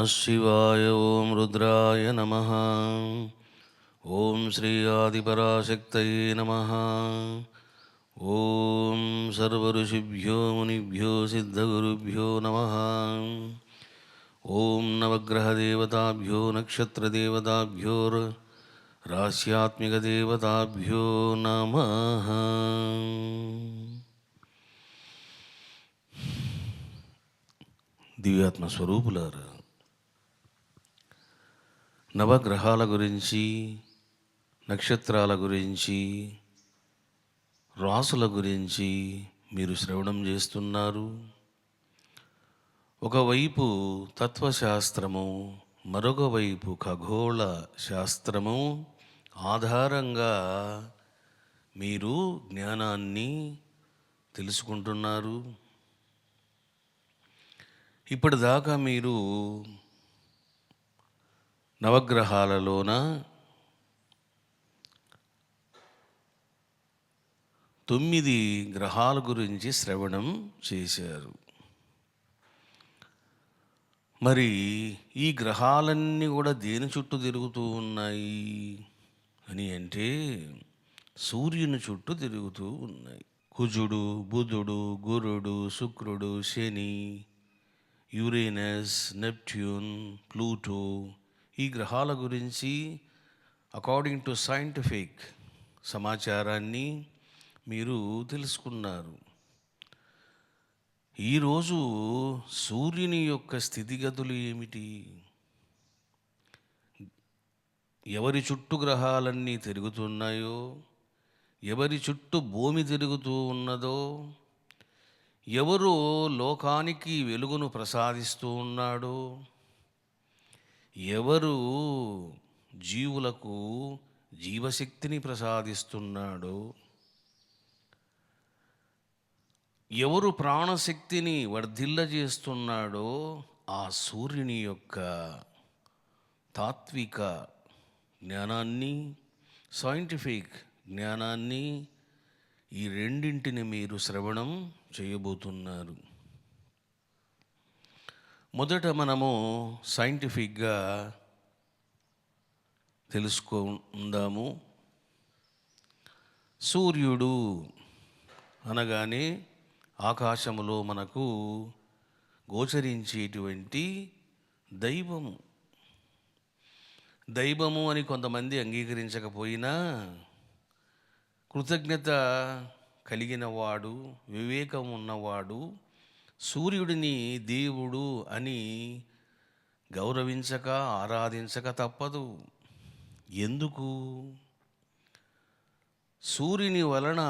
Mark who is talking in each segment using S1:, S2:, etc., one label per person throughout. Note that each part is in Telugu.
S1: शिवाय। ओं रुद्राय नमः। ओं श्री आदिपराशक्तये नमः। ओं सर्वऋषिभ्यो मुनिभ्यो सिद्धगुरुभ्यो नमः। ओं नवग्रहदेवताभ्यो नक्षत्रदेवताभ्यो रास्यात्मिकदेवताभ्यो नमः। దివ్యాత్మ స్వరూపులారా, నవగ్రహాల గురించి, నక్షత్రాల గురించి, రాసుల గురించి మీరు శ్రవణం చేస్తున్నారు. ఒకవైపు తత్వశాస్త్రము, మరొక వైపు ఖగోళ శాస్త్రము ఆధారంగా మీరు జ్ఞానాన్ని తెలుసుకుంటున్నారు. ఇప్పటిదాకా మీరు నవగ్రహాలలోన 9 గ్రహాల గురించి శ్రవణం చేశారు. మరి ఈ గ్రహాలన్నీ కూడా దేని చుట్టూ తిరుగుతూ ఉన్నాయి అని అంటే సూర్యుని చుట్టూ తిరుగుతూ ఉన్నాయి. కుజుడు, బుధుడు, గురుడు, శుక్రుడు, శని, యురేనస్, నెప్ట్యూన్, ప్లూటో, ఈ గ్రహాల గురించి అకార్డింగ్ టు సైంటిఫిక్ సమాచారాన్ని మీరు తెలుసుకున్నారు. ఈరోజు సూర్యుని యొక్క స్థితిగతులు ఏమిటి, ఎవరి చుట్టూ గ్రహాలన్నీ తిరుగుతున్నాయో, ఎవరి చుట్టూ భూమి తిరుగుతూ ఉన్నదో, ఎవరు లోకానికి వెలుగును ప్రసాదిస్తూ ఉన్నాడో, ఎవరు జీవులకు జీవశక్తిని ప్రసాదిస్తున్నాడో, ఎవరు ప్రాణశక్తిని వర్ధిల్లజేస్తున్నాడో ఆ సూర్యుని యొక్క తాత్విక జ్ఞానాన్ని, సైంటిఫిక్ జ్ఞానాన్ని, ఈ రెండింటిని మీరు శ్రవణం చేయబోతున్నారు. మొదట మనము సైంటిఫిక్గా తెలుసుకుందాము. సూర్యుడు అనగానే ఆకాశములో మనకు గోచరించేటువంటి దైవము. దైవము అని కొంతమంది అంగీకరించకపోయినా కృతజ్ఞత కలిగినవాడు, వివేకం ఉన్నవాడు సూర్యుడిని దేవుడు అని గౌరవించక, ఆరాధించక తప్పదు. ఎందుకు? సూర్యుని వలన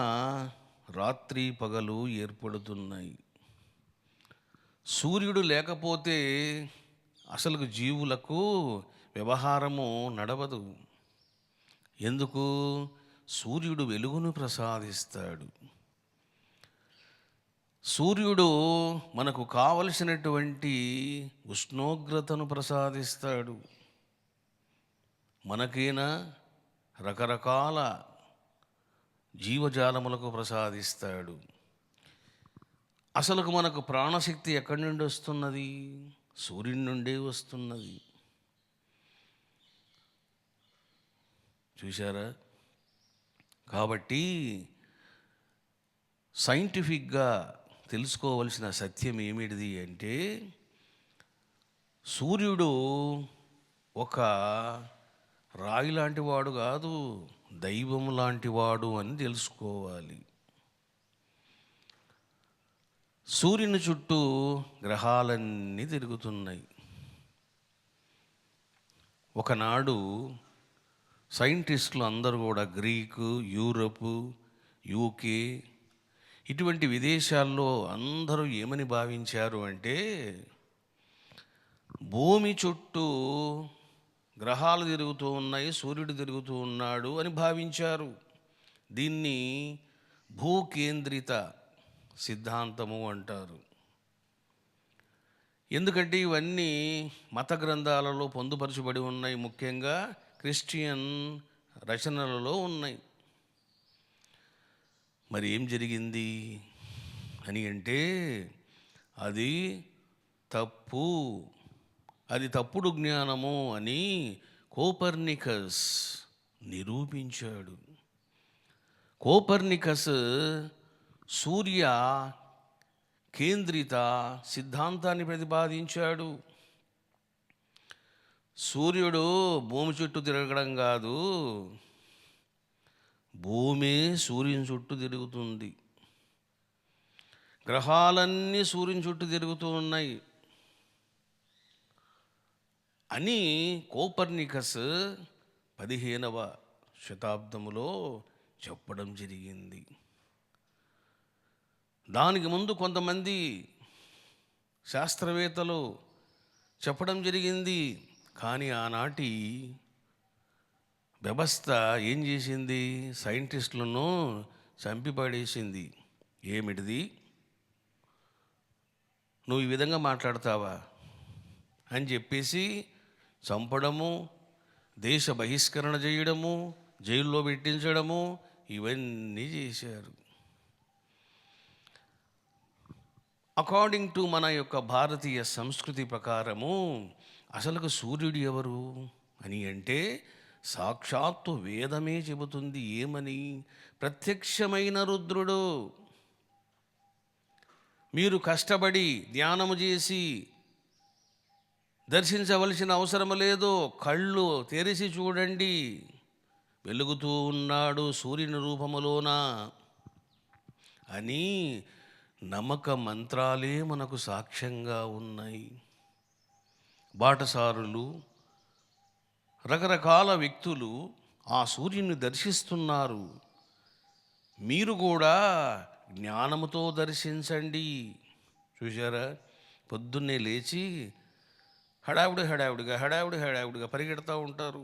S1: రాత్రి పగలు ఏర్పడుతున్నాయి. సూర్యుడు లేకపోతే అసలు జీవులకు వ్యవహారము నడవదు. ఎందుకు? సూర్యుడు వెలుగును ప్రసాదిస్తాడు. సూర్యుడు మనకు కావలసినటువంటి ఉష్ణోగ్రతను ప్రసాదిస్తాడు. మనకైనా రకరకాల జీవజాలములకు ప్రసాదిస్తాడు. అసలు మనకు ప్రాణశక్తి ఎక్కడి నుండి వస్తున్నది? సూర్యుని నుండే వస్తున్నది. చూశారా? కాబట్టి సైంటిఫిక్గా తెలుసుకోవలసిన సత్యం ఏమిటిది అంటే, సూర్యుడు ఒక రాయి లాంటి వాడు కాదు, దైవం లాంటి వాడు అని తెలుసుకోవాలి. సూర్యుని చుట్టూ గ్రహాలన్నీ తిరుగుతున్నాయి. ఒకనాడు సైంటిస్టులు అందరూ కూడా గ్రీకు, యూరప్, యూకే ఇటువంటి విదేశాల్లో అందరూ ఏమని భావించారు అంటే, భూమి చుట్టూ గ్రహాలు తిరుగుతూ ఉన్నాయి, సూర్యుడు తిరుగుతూ ఉన్నాడు అని భావించారు. దీన్ని భూకేంద్రిత సిద్ధాంతము అంటారు. ఎందుకంటే ఇవన్నీ మత గ్రంథాలలో పొందుపరచబడి ఉన్నాయి, ముఖ్యంగా క్రిస్టియన్ రచనలలో ఉన్నాయి. మరి ఏం జరిగింది అని అంటే, అది తప్పు. అది తప్పుడు జ్ఞానము అని కోపర్నికస్ నిరూపించాడు. కోపర్నికస్ సూర్య కేంద్రిత సిద్ధాంతాన్ని ప్రతిపాదించాడు. సూర్యుడు భూమి చుట్టూ తిరగడం కాదు, భూమి సూర్యుని చుట్టూ తిరుగుతుంది. గ్రహాలన్నీ సూర్యుని చుట్టూ తిరుగుతూ ఉన్నాయి అని కోపర్నికస్ 15వ శతాబ్దములో చెప్పడం జరిగింది. దానికి ముందు కొంతమంది శాస్త్రవేత్తలు చెప్పడం జరిగింది. కానీ ఆనాటి వ్యవస్థ ఏం చేసింది? సైంటిస్టులను చంపిపడేసింది. ఏమిటిది? నువ్వు ఈ విధంగా మాట్లాడతావా అని చెప్పేసి చంపడము, దేశ బహిష్కరణ చేయడము, జైల్లో పెట్టించడము, ఇవన్నీ చేశారు. అకార్డింగ్ టు మన యొక్క భారతీయ సంస్కృతి ప్రకారము అసలు సూర్యుడు ఎవరు అని అంటే సాక్షాత్తు వేదమే చెబుతుంది. ఏమని? ప్రత్యక్షమైన రుద్రుడు. మీరు కష్టపడి ధ్యానము చేసి దర్శించవలసిన అవసరం లేదు. కళ్ళు తెరిచి చూడండి, వెలుగుతూ ఉన్నాడు సూర్యుని రూపములోన అని నమ్మక మంత్రాలే మనకు సాక్ష్యంగా ఉన్నాయి. బాటసారులు, రకరకాల వ్యక్తులు ఆ సూర్యుని దర్శిస్తున్నారు. మీరు కూడా జ్ఞానముతో దర్శించండి. చూశారా? పొద్దున్నే లేచి హడావుడిగా పరిగెడతా ఉంటారు.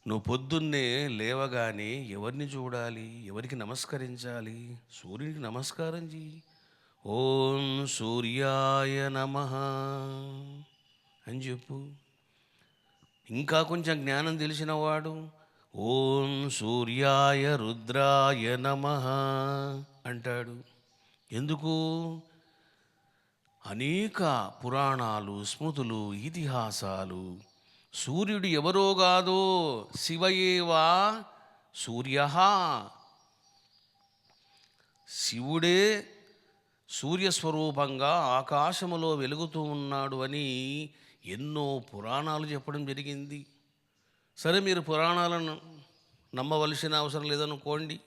S1: నువ్వు పొద్దున్నే లేవగానే ఎవరిని చూడాలి? ఎవరికి నమస్కరించాలి? సూర్యునికి నమస్కారం చెయ్యి. ఓం సూర్యాయ నమః అని చెప్పు. ఇంకా కొంచెం జ్ఞానం తెలిసినవాడు ఓం సూర్యాయ రుద్రాయ నమః అంటాడు. ఎందుకు? అనేక పురాణాలు, స్మృతులు, ఇతిహాసాలు సూర్యుడు ఎవరో కాదో శివయేవా సూర్య, శివుడే సూర్యస్వరూపంగా ఆకాశములో వెలుగుతూ ఉన్నాడు అని ఎన్నో పురాణాలు చెప్పడం జరిగింది. సరే, మీరు పురాణాలను నమ్మవలసిన అవసరం లేదనుకోండి,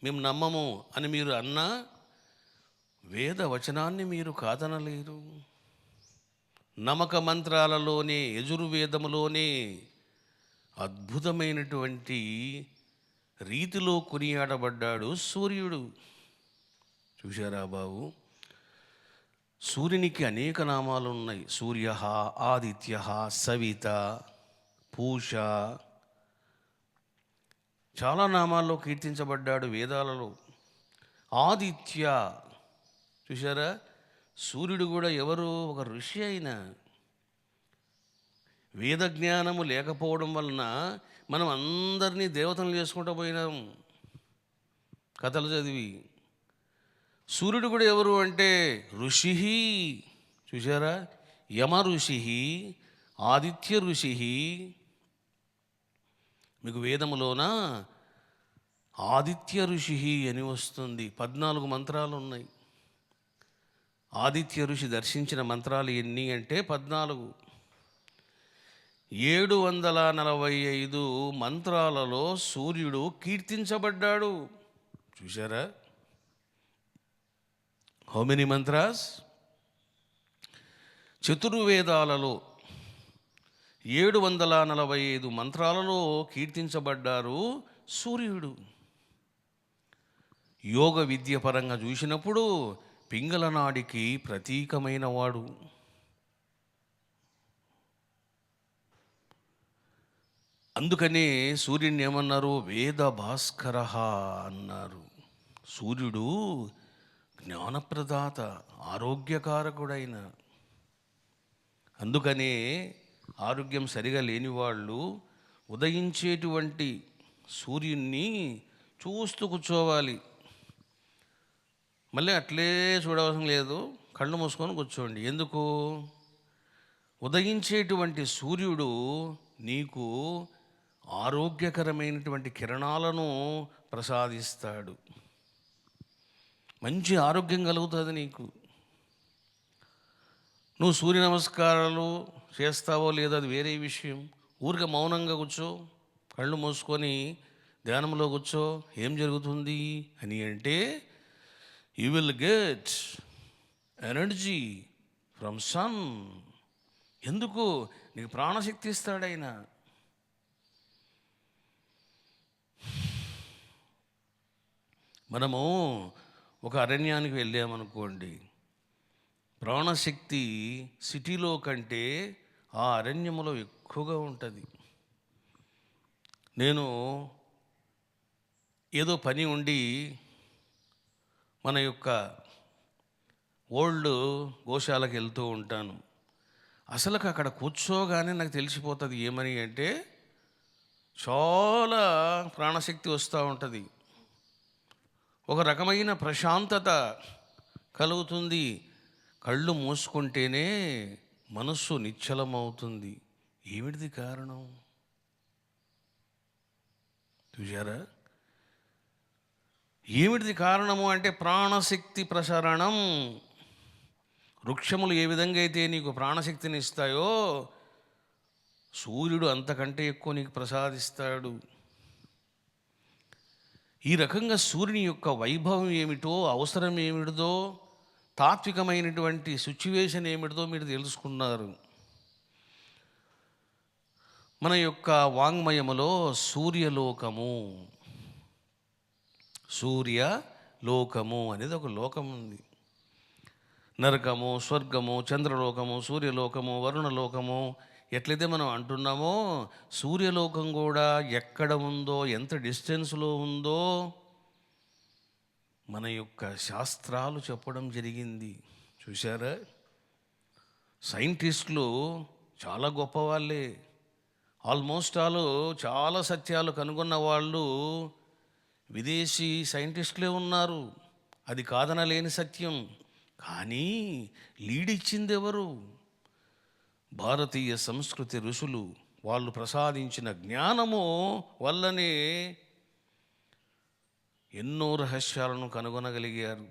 S1: మేము నమ్మము అని మీరు అన్నా వేద వచనాన్ని మీరు కాదనలేరు. నమ్మక మంత్రాలలోనే, యజుర్వేదములోనే అద్భుతమైనటువంటి రీతిలో కొనియాడబడ్డాడు సూర్యుడు. చూశారా బాబు? సూర్యునికి అనేక నామాలు ఉన్నాయి. సూర్య, ఆదిత్య, సవిత, పూష, చాలా నామాల్లో కీర్తించబడ్డాడు వేదాలలో. ఆదిత్య, చూశారా? సూర్యుడు కూడా ఎవరు? ఒక ఋషి అయిన. వేద జ్ఞానము లేకపోవడం వలన మనం అందరినీ దేవతలు చేసుకుంటూ పోయినాం కథలు చదివి. సూర్యుడు కూడా ఎవరు అంటే ఋషి. చూశారా? యమ ఋషి, ఆదిత్య ఋషి. మీకు వేదములోన ఆదిత్య ఋషి అని వస్తుంది. 14 మంత్రాలు ఉన్నాయి. ఆదిత్య ఋషి దర్శించిన మంత్రాలు ఎన్ని అంటే 14. 745 మంత్రాలలో సూర్యుడు కీర్తించబడ్డాడు. చూశారా? How many mantras? చతుర్వేదాలలో 745 మంత్రాలలో కీర్తించబడ్డారు సూర్యుడు. యోగ విద్య పరంగా చూసినప్పుడు పింగళ నాడికి ప్రతీకమైన వాడు. అందుకనే సూర్యుని ఏమన్నారు? వేద భాస్కర అన్నారు. సూర్యుడు జ్ఞానప్రదాత, ఆరోగ్యకారకుడైన. అందుకనే ఆరోగ్యం సరిగా లేని వాళ్ళు ఉదయించేటువంటి సూర్యున్ని చూస్తూ కూర్చోవాలి. మళ్ళీ అట్లే చూడవలసిన లేదు, కళ్ళు మూసుకొని కూర్చోండి. ఎందుకు? ఉదయించేటువంటి సూర్యుడు నీకు ఆరోగ్యకరమైనటువంటి కిరణాలను ప్రసాదిస్తాడు. మంచి ఆరోగ్యం కలుగుతుంది నీకు. నువ్వు సూర్య నమస్కారాలు చేస్తావో లేదో అది వేరే విషయం. ఊరికే మౌనంగా కూర్చో, కళ్ళు మూసుకొని ధ్యానంలో కూర్చో. ఏం జరుగుతుంది అని అంటే, you will get energy from sun. ఎందుకు? నీకు ప్రాణశక్తి ఇస్తాడు ఆయన. మనము ఒక అరణ్యానికి వెళ్ళామనుకోండి, ప్రాణశక్తి సిటీలో కంటే ఆ అరణ్యములో ఎక్కువగా ఉంటుంది. నేను ఏదో పని ఉండి మన యొక్క ఓల్డ్ గోశాలకు వెళ్తూ ఉంటాను. అసలుకి అక్కడ కూర్చోగానే నాకు తెలిసిపోతుంది ఏమని అంటే, చాలా ప్రాణశక్తి వస్తూ ఉంటుంది, ఒక రకమైన ప్రశాంతత కలుగుతుంది. కళ్ళు మూసుకుంటేనే మనస్సు నిశ్చలమవుతుంది. ఏమిటిది కారణం? చూశారా? ఏమిటిది కారణము అంటే ప్రాణశక్తి ప్రసరణం. వృక్షములు ఏ విధంగా అయితే నీకు ప్రాణశక్తిని ఇస్తాయో, సూర్యుడు అంతకంటే ఎక్కువ నీకు ప్రసాదిస్తాడు. ఈ రకంగా సూర్యుని యొక్క వైభవం ఏమిటో, అవసరం ఏమిటిదో, తాత్వికమైనటువంటి సిచ్యువేషన్ ఏమిటిదో మీరు తెలుసుకున్నారు. మన యొక్క వాంగ్మయములో సూర్యలోకము అనేది ఒక లోకం ఉంది. నరకము, స్వర్గము, చంద్రలోకము, సూర్యలోకము, వరుణలోకము ఎట్లయితే మనం అంటున్నామో, సూర్యలోకం కూడా ఎక్కడ ఉందో, ఎంత డిస్టెన్స్లో ఉందో మన యొక్క శాస్త్రాలు చెప్పడం జరిగింది. చూశారా? సైంటిస్టులు చాలా గొప్పవాళ్ళే. ఆల్మోస్ట్ చాలా సత్యాలు కనుగొన్న వాళ్ళు విదేశీ సైంటిస్టులే ఉన్నారు. అది కాదనలేని సత్యం. కానీ లీడ్ ఇచ్చింది ఎవరు? భారతీయ సంస్కృతి ఋషులు. వాళ్ళు ప్రసాదించిన జ్ఞానము వల్లనే ఎన్నో రహస్యాలను కనుగొనగలిగారు.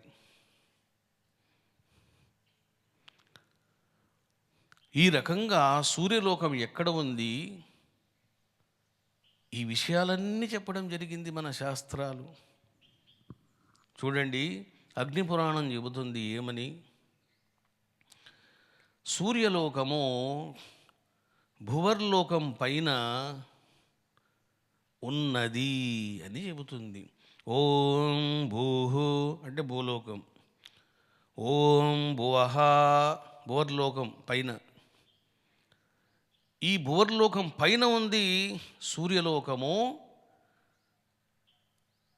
S1: ఈ రకంగా సూర్యలోకం ఎక్కడ ఉంది, ఈ విషయాలన్నీ చెప్పడం జరిగింది మన శాస్త్రాలు. చూడండి, అగ్నిపురాణం చెబుతుంది ఏమని? సూర్యలోకము భువర్లోకం పైన ఉన్నది అని చెబుతుంది. ఓం భూహు అంటే భూలోకం, ఓం భువః భువర్లోకం పైన. ఈ భువర్లోకం పైన ఉంది సూర్యలోకము.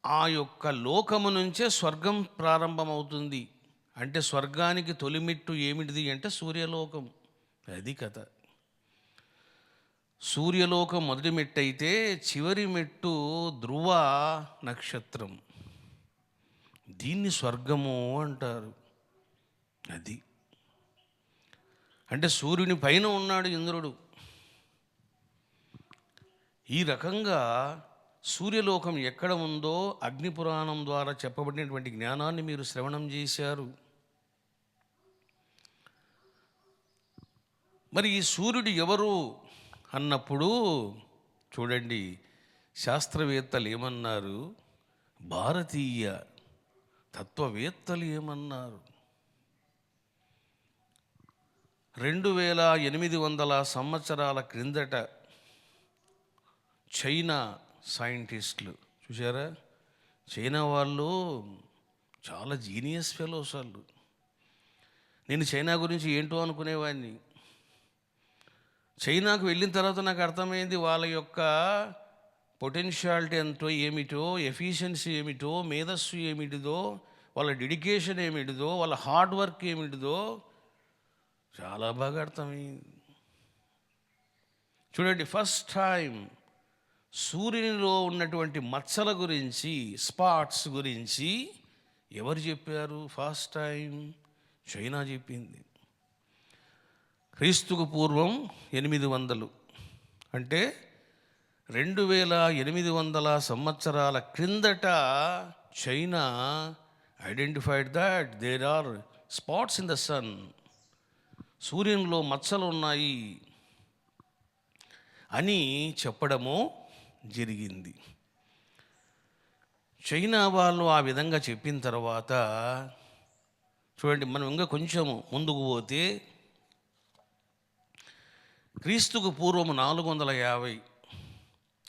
S1: ఆ యొక్క లోకము నుంచే స్వర్గం ప్రారంభమవుతుంది. అంటే స్వర్గానికి తొలిమెట్టు ఏమిటిది అంటే సూర్యలోకం. అది కథ. సూర్యలోకం మొదటి మెట్టు అయితే, చివరి మెట్టు ధ్రువ నక్షత్రం. దీన్ని స్వర్గము అంటారు. అది అంటే సూర్యుని పైన ఉన్నాడు ఇంద్రుడు. ఈ రకంగా సూర్యలోకం ఎక్కడ ఉందో అగ్నిపురాణం ద్వారా చెప్పబడినటువంటి జ్ఞానాన్ని మీరు శ్రవణం చేశారు. మరి ఈ సూర్యుడు ఎవరు అన్నప్పుడు చూడండి, శాస్త్రవేత్తలు ఏమన్నారు, భారతీయ తత్వవేత్తలు ఏమన్నారు. 2800 సంవత్సరాల క్రిందట చైనా సైంటిస్టులు, చూసారా, చైనా వాళ్ళు చాలా జీనియస్ ఫెలోస్ వాళ్ళు. నేను చైనా గురించి ఏంటో అనుకునేవాడిని. చైనాకు వెళ్ళిన తర్వాత నాకు అర్థమైంది వాళ్ళ యొక్క పొటెన్షియాలిటీ ఎంతో ఏమిటో, ఎఫిషియన్సీ ఏమిటో, మేధస్సు ఏమిటిదో, వాళ్ళ డెడికేషన్ ఏమిటిదో, వాళ్ళ హార్డ్ వర్క్ ఏమిటిదో చాలా బాగా అర్థమైంది. చూడండి, ఫస్ట్ టైం సూర్యునిలో ఉన్నటువంటి మచ్చల గురించి, స్పాట్స్ గురించి ఎవరు చెప్పారు? ఫస్ట్ టైం చైనా చెప్పింది. క్రీస్తుకు పూర్వం 800, అంటే 2800 సంవత్సరాల క్రిందట China identified that there are spots in the sun, సూర్యునిలో మచ్చలు ఉన్నాయి అని చెప్పడము జరిగింది. చైనా వాళ్ళు ఆ విధంగా చెప్పిన తర్వాత చూడండి, మనం ఇంకా కొంచెం ముందుకు పోతే క్రీస్తుకు పూర్వము 450,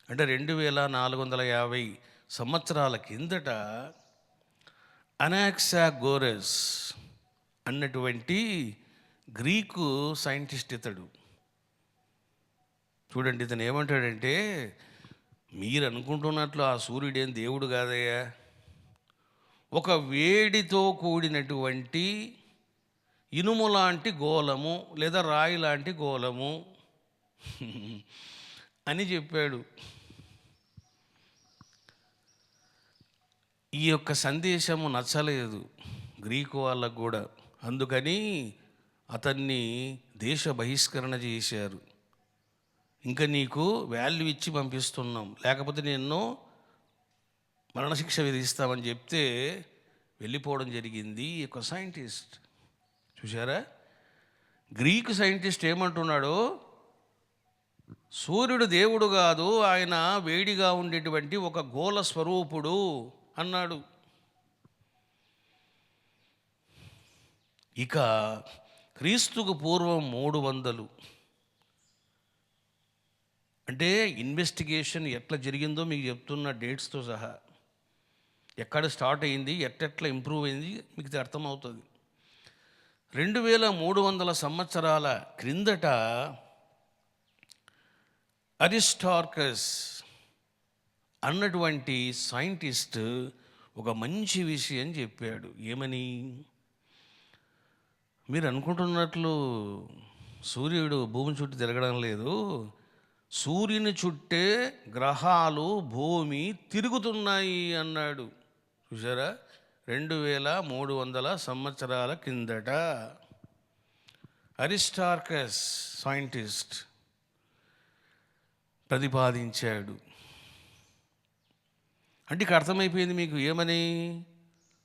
S1: అంటే 2450 సంవత్సరాల కిందట అనాక్సాగోరస్ అన్నటువంటి గ్రీకు సైంటిస్ట్ ఇతడు. చూడండి, ఇతను ఏమంటాడంటే, మీరు అనుకుంటున్నట్లు ఆ సూర్యుడేం దేవుడు కాదయ్యా, ఒక వేడితో కూడినటువంటి ఇనుము లాంటి గోళము లేదా రాయి లాంటి గోళము అని చెప్పాడు. ఈ యొక్క సందేశము నచ్చలేదు గ్రీకు వాళ్ళకు కూడా, అందుకని అతన్ని దేశ బహిష్కరణ చేశారు. ఇంకా నీకు వాల్యూ ఇచ్చి పంపిస్తున్నాం, లేకపోతే నిన్ను మరణశిక్ష విధిస్తామని చెప్తే వెళ్ళిపోవడం జరిగింది ఈ యొక్క సైంటిస్ట్. చూసారా, గ్రీకు సైంటిస్ట్ ఏమంటున్నాడు? సూర్యుడు దేవుడు కాదు, ఆయన వేడిగా ఉండేటువంటి ఒక గోళ స్వరూపుడు అన్నాడు. ఇక క్రీస్తుకు పూర్వం 300, అంటే ఇన్వెస్టిగేషన్ ఎట్లా జరిగిందో మీకు చెప్తున్న డేట్స్తో సహా, ఎక్కడ స్టార్ట్ అయింది, ఎట్లా ఇంప్రూవ్ అయింది మీకు అర్థమవుతుంది. 2300 సంవత్సరాల క్రిందట అరిస్టార్కస్ అన్నటువంటి సైంటిస్ట్ ఒక మంచి విషయం చెప్పాడు. ఏమని? మీరు అనుకుంటున్నట్లు సూర్యుడు భూమి చుట్టూ తిరగడం లేదు, సూర్యుని చుట్టే గ్రహాలు భూమి తిరుగుతున్నాయి అన్నాడు. చూసారా, 2300 సంవత్సరాల కిందట అరిస్టార్కస్ సైంటిస్ట్ ప్రతిపాదించాడు. అంటే ఇక అర్థమైపోయింది మీకు ఏమని?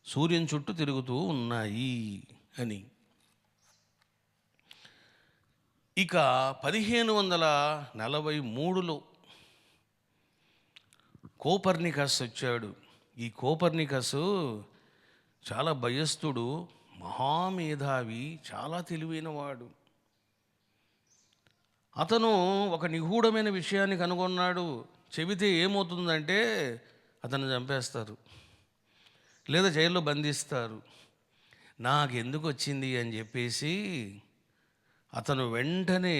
S1: సూర్యుని చుట్టూ తిరుగుతూ ఉన్నాయి అని. ఇక 1543లో కోపర్నికస్ వచ్చాడు. ఈ కోపర్నికస్ చాలా భయస్థుడు, మహామేధావి, చాలా తెలివైనవాడు. అతను ఒక నిగూఢమైన విషయాన్ని కనుగొన్నాడు. చెబితే ఏమవుతుందంటే అతను చంపేస్తారు లేదా జైల్లో బంధిస్తారు. నాకెందుకు వచ్చింది అని చెప్పేసి అతను వెంటనే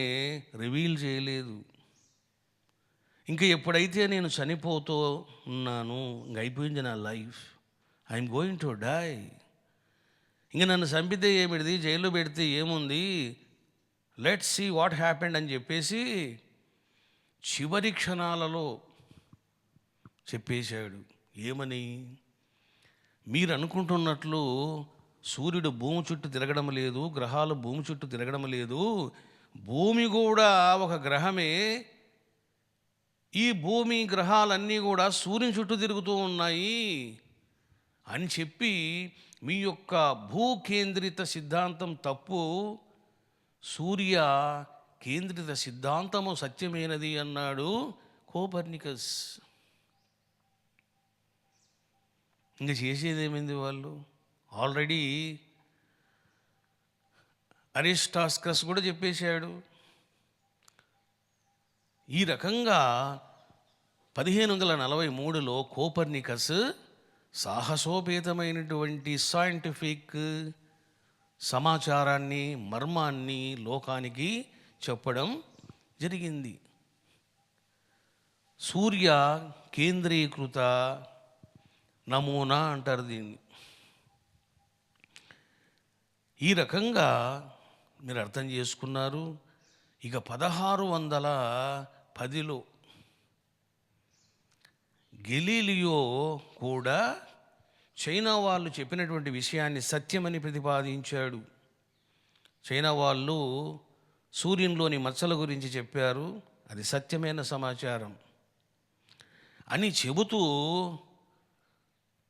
S1: రివీల్ చేయలేదు. ఇంకా ఎప్పుడైతే నేను చనిపోతూ ఉన్నాను, ఇంక అయిపోయింది నా life, I'm going to die, ఇంక నన్ను చంపితే ఏమిటిది, జైల్లో పెడితే ఏముంది, లెట్స్ సీ వాట్ హ్యాపెండ్ అని చెప్పేసి చివరి క్షణాలలో చెప్పేశాడు. ఏమని? మీరు అనుకుంటున్నట్లు సూర్యుడు భూమి చుట్టూ తిరగడం లేదు, గ్రహాలు భూమి చుట్టూ తిరగడం లేదు, భూమి కూడా ఒక గ్రహమే, ఈ భూమి గ్రహాలన్నీ కూడా సూర్యుని చుట్టూ తిరుగుతూ ఉన్నాయి అని చెప్పి మీ యొక్క భూకేంద్రిత సిద్ధాంతం తప్పు, సూర్య కేంద్రిత సిద్ధాంతము సత్యమైనది అన్నాడు కోపర్నికస్. ఇంక చేసేదేమైంది? వాళ్ళు ఆల్రెడీ అరిస్టార్కస్ కూడా చెప్పేశాడు. ఈ రకంగా 1543లో కోపర్నికస్ సాహసోపేతమైనటువంటి సైంటిఫిక్ సమాచారాన్ని, మర్మాన్ని లోకానికి చెప్పడం జరిగింది. సూర్య కేంద్రీకృత నమూనా అంటారు దీన్ని. ఈ రకంగా మీరు అర్థం చేసుకున్నారు. ఇక 1610లో గెలీలియో కూడా చైనా వాళ్ళు చెప్పినటువంటి విషయాన్ని సత్యమని ప్రతిపాదించాడు. చైనా వాళ్ళు సూర్యునిలోని మచ్చల గురించి చెప్పారు, అది సత్యమైన సమాచారం అని చెబుతూ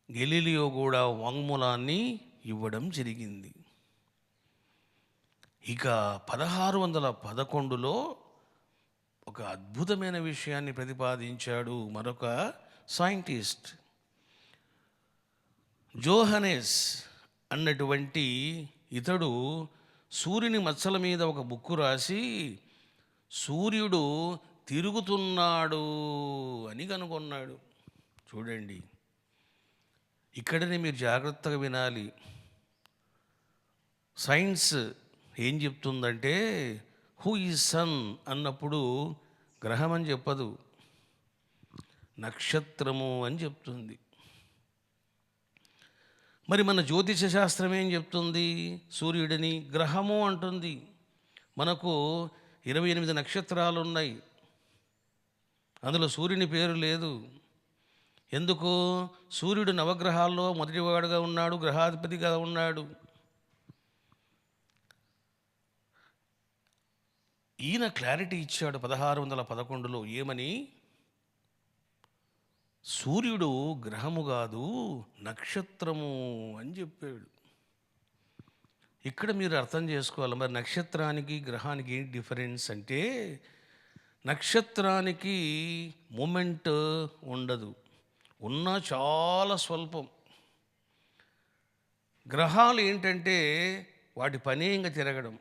S1: గెలీలియో కూడా వాంగ్మూలాన్ని ఇవ్వడం జరిగింది. ఇక 1611లో ఒక అద్భుతమైన విషయాన్ని ప్రతిపాదించాడు మరొక సైంటిస్ట్, జోహనెస్ అన్నటువంటి ఇతడు సూర్యుని మచ్చల మీద ఒక బుక్కు రాసి సూర్యుడు తిరుగుతున్నాడు అని కనుగొన్నాడు. చూడండి, ఇక్కడనే మీరు జాగ్రత్తగా వినాలి. సైన్స్ ఏం చెప్తుందంటే హూ ఈజ్ సన్ అన్నప్పుడు గ్రహం అని చెప్పదు, నక్షత్రము అని చెప్తుంది. మరి మన జ్యోతిష శాస్త్రం ఏం చెప్తుంది? సూర్యుడిని గ్రహము అంటుంది. మనకు 28 నక్షత్రాలు ఉన్నాయి, అందులో సూర్యుని పేరు లేదు. ఎందుకు? సూర్యుడు నవగ్రహాల్లో మొదటివాడుగా ఉన్నాడు, గ్రహాధిపతిగా ఉన్నాడు. ఈయన క్లారిటీ ఇచ్చాడు 1611లో. ఏమని? సూర్యుడు గ్రహము కాదు, నక్షత్రము అని చెప్పాడు. ఇక్కడ మీరు అర్థం చేసుకోవాలి, మరి నక్షత్రానికి గ్రహానికి ఏంటి డిఫరెన్స్ అంటే, నక్షత్రానికి మూమెంట్ ఉండదు, ఉన్నా చాలా స్వల్పం. గ్రహాలు ఏంటంటే వాటి పనే ఇంకా తిరగడం.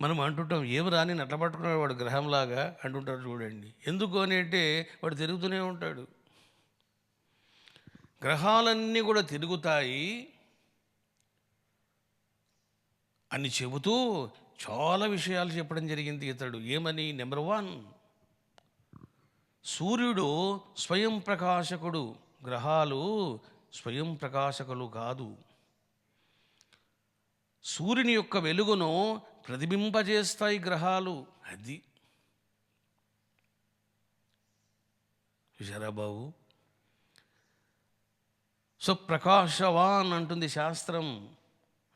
S1: మనం అంటుంటాం, ఏమి రాని నట్ల పట్టుకున్నాడు వాడు గ్రహంలాగా అంటుంటారు. చూడండి, ఎందుకు అని అంటే వాడు తిరుగుతూనే ఉంటాడు. గ్రహాలన్నీ కూడా తిరుగుతాయి అని చెబుతూ చాలా విషయాలు చెప్పడం జరిగింది ఇతడు. ఏమని? నెంబర్ 1, సూర్యుడు స్వయం ప్రకాశకుడు, గ్రహాలు స్వయం ప్రకాశకులు కాదు. సూర్యుని యొక్క వెలుగును ప్రతిబింబజేస్తాయి గ్రహాలు. అది చూసారా బాబు? సో ప్రకాశవాన్ అంటుంది శాస్త్రం.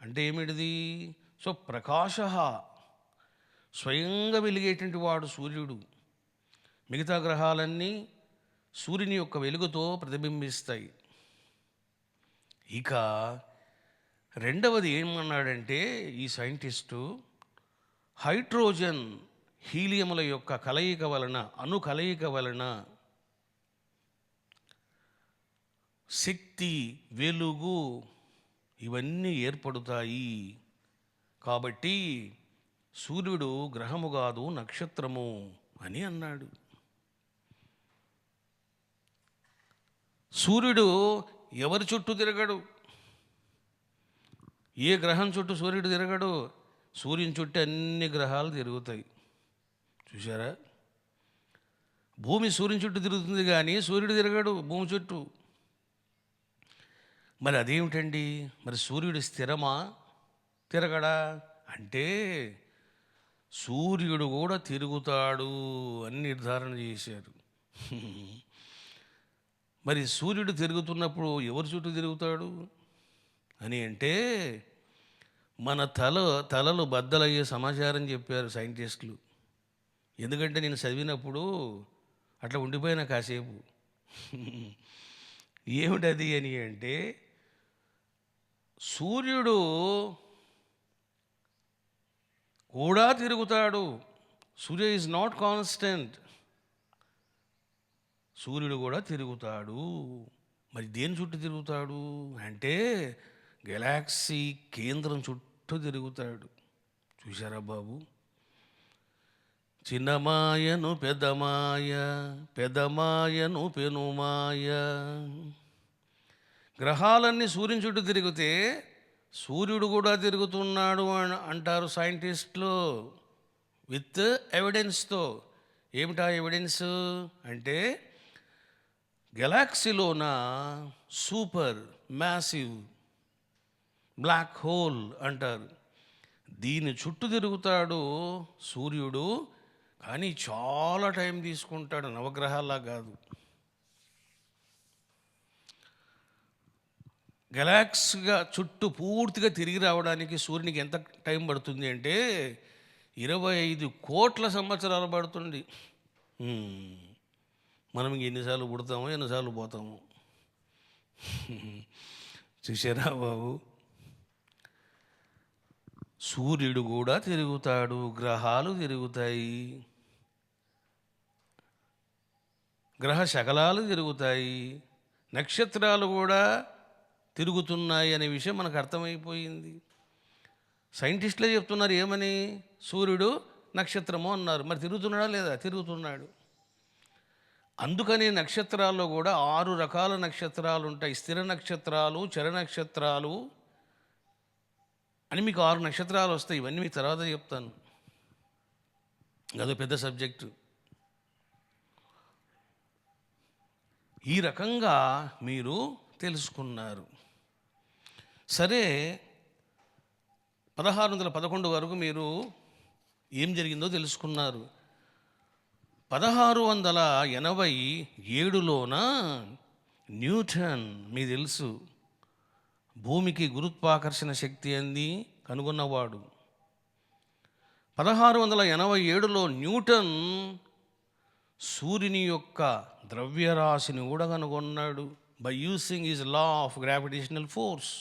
S1: అంటే ఏమిటిది? సో ప్రకాశ, స్వయంగా వెలిగేటువంటి వాడు సూర్యుడు. మిగతా గ్రహాలన్నీ సూర్యుని యొక్క వెలుగుతో ప్రతిబింబిస్తాయి. ఇక రెండవది ఏమన్నాడంటే ఈ సైంటిస్టు, హైడ్రోజన్ హీలియముల యొక్క కలయిక వలన, అణు కలయిక వలన శక్తి, వెలుగు ఇవన్నీ ఏర్పడుతాయి. కాబట్టి సూర్యుడు గ్రహము కాదు, నక్షత్రము అని అన్నాడు. సూర్యుడు ఎవరి చుట్టూ తిరగడు, ఏ గ్రహం చుట్టూ సూర్యుడు తిరగడు. సూర్యుని చుట్టూ అన్ని గ్రహాలు తిరుగుతాయి. చూసారా? భూమి సూర్యుని చుట్టూ తిరుగుతుంది కానీ సూర్యుడు తిరగడు భూమి చుట్టూ. మరి అదేమిటండి? మరి సూర్యుడు స్థిరమా, తిరగడా అంటే సూర్యుడు కూడా తిరుగుతాడు అని నిర్ధారణ చేశారు. మరి సూర్యుడు తిరుగుతున్నప్పుడు ఎవరి చుట్టూ తిరుగుతాడు అని అంటే, మన తలలు బద్దలయ్యే సమాచారం చెప్పారు సైంటిస్టులు. ఎందుకంటే నేను చదివినప్పుడు అట్లా ఉండిపోయినా కాసేపు. ఏమిటది అని అంటే, సూర్యుడు కూడా తిరుగుతాడు. సూర్య ఈజ్ నాట్ కాన్స్టెంట్, సూర్యుడు కూడా తిరుగుతాడు. మరి దేని చుట్టూ తిరుగుతాడు అంటే, గెలాక్సీ కేంద్రం చుట్టూ తిరుగుతాడు. చూశారా బాబు? చిన్నమాయను పెద్దమాయ, పెద్దమాయను పెనుమాయ. గ్రహాలన్నీ సూర్యుని చుట్టూ తిరిగితే సూర్యుడు కూడా తిరుగుతున్నాడు అని అంటారు సైంటిస్టులు, విత్ ఎవిడెన్స్తో. ఏమిటా ఎవిడెన్స్ అంటే, గెలాక్సీలోన సూపర్ మ్యాసివ్ బ్లాక్ హోల్ అంటారు, దీని చుట్టూ తిరుగుతాడు సూర్యుడు. కానీ చాలా టైం తీసుకుంటాడు, నవగ్రహాల్లా కాదు. గెలాక్స్గా చుట్టూ పూర్తిగా తిరిగి రావడానికి సూర్యునికి ఎంత టైం పడుతుంది అంటే 25 కోట్ల సంవత్సరాలు పడుతుంది. హ్మ్. మనం ఎన్నిసార్లు పుడతామో ఎన్నిసార్లు పోతామో. చూసారా బాబు, సూర్యుడు కూడా తిరుగుతాడు, గ్రహాలు తిరుగుతాయి, గ్రహ శకలాలు తిరుగుతాయి, నక్షత్రాలు కూడా తిరుగుతున్నాయి అనే విషయం మనకు అర్థమైపోయింది. సైంటిస్టులే చెప్తున్నారు ఏమని, సూర్యుడు నక్షత్రము అన్నారు. మరి తిరుగుతున్నాడా లేదా? తిరుగుతున్నాడు. అందుకని నక్షత్రాల్లో కూడా 6 రకాల నక్షత్రాలు ఉంటాయి. స్థిర నక్షత్రాలు, చర నక్షత్రాలు అని మీకు 6 నక్షత్రాలు వస్తాయి. ఇవన్నీ మీకు తర్వాత చెప్తాను, అదో పెద్ద సబ్జెక్టు. ఈ రకంగా మీరు తెలుసుకున్నారు. సరే, 1611 వరకు మీరు ఏం జరిగిందో తెలుసుకున్నారు. 1687లోన న్యూటన్, మీకు తెలుసు, భూమికి గురుత్వాకర్షణ శక్తి అంది కనుగొన్నవాడు. 1687లో న్యూటన్ సూర్యుని యొక్క ద్రవ్యరాశిని కూడా కనుగొన్నాడు, by using his law of gravitational force.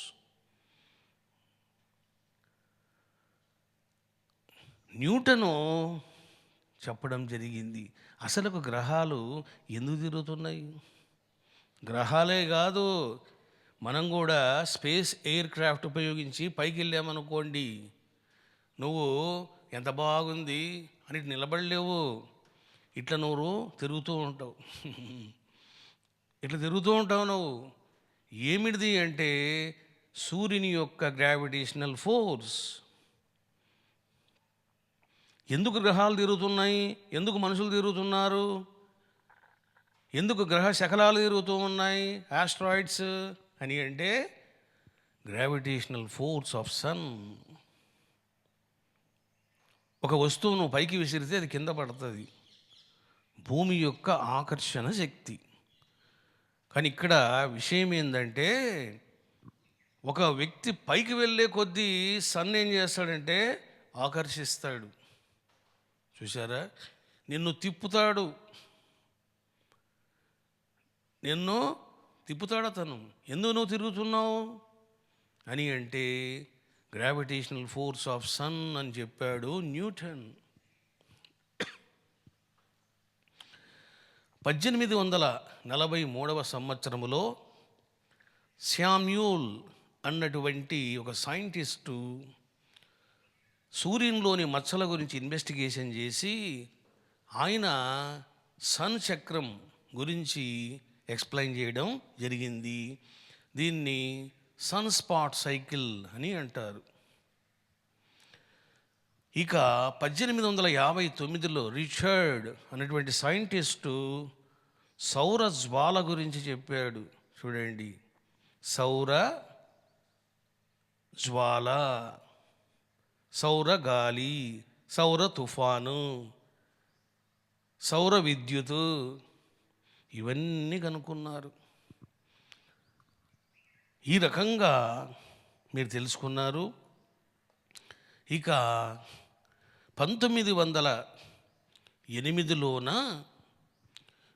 S1: Newton చెప్పడం జరిగింది అసలు గ్రహాలు ఎందుకు తిరుగుతున్నాయి. గ్రహాలే కాదు, మనం కూడా స్పేస్ ఎయిర్ క్రాఫ్ట్ ఉపయోగించి పైకి వెళ్ళామనుకోండి, నువ్వు ఎంత బాగుంది అని నిలబడలేవు, ఇట్లా నువ్వు తిరుగుతూ ఉంటావు. ఇట్లా తిరుగుతూ ఉంటావు నువ్వు. ఏమిటిది అంటే సూర్యుని యొక్క గ్రావిటేషనల్ ఫోర్స్. ఎందుకు గ్రహాలు తిరుగుతున్నాయి, ఎందుకు మనుషులు తిరుగుతున్నారు, ఎందుకు గ్రహ శకలాలు తిరుగుతూ ఉన్నాయి, ఆస్ట్రాయిడ్స్ అని అంటే గ్రావిటేషనల్ ఫోర్స్ ఆఫ్ సన్. ఒక వస్తువును పైకి విసిరితే అది కింద పడుతుంది, భూమి యొక్క ఆకర్షణ శక్తి. కానీ ఇక్కడ విషయం ఏంటంటే, ఒక వ్యక్తి పైకి వెళ్ళే కొద్దీ సన్ ఏం చేస్తాడంటే ఆకర్షిస్తాడు. చూసారా, నిన్ను తిప్పుతాడు, అతను. ఎందుకు నువ్వు తిరుగుతున్నావు అని అంటే గ్రావిటేషనల్ ఫోర్స్ ఆఫ్ సన్ అని చెప్పాడు న్యూటన్. 1843 సంవత్సరములో శామ్యూల్ అన్నటువంటి ఒక సైంటిస్టు సూర్యునిలోని మచ్చల గురించి ఇన్వెస్టిగేషన్ చేసి ఆయన సన్ చక్రం గురించి ఎక్స్ప్లెయిన్ చేయడం జరిగింది. దీన్ని సన్ స్పాట్ సైకిల్ అని అంటారు. ఇక 1859లో రిచర్డ్ అనేటువంటి సైంటిస్టు సౌర జ్వాల గురించి చెప్పాడు. చూడండి, సౌర జ్వాల, సౌర గాలి, సౌర తుఫాను, సౌర విద్యుత్, ఇవన్నీ కనుక్కున్నారు. ఈ రకంగా మీరు తెలుసుకున్నారు. ఇక 1908లోన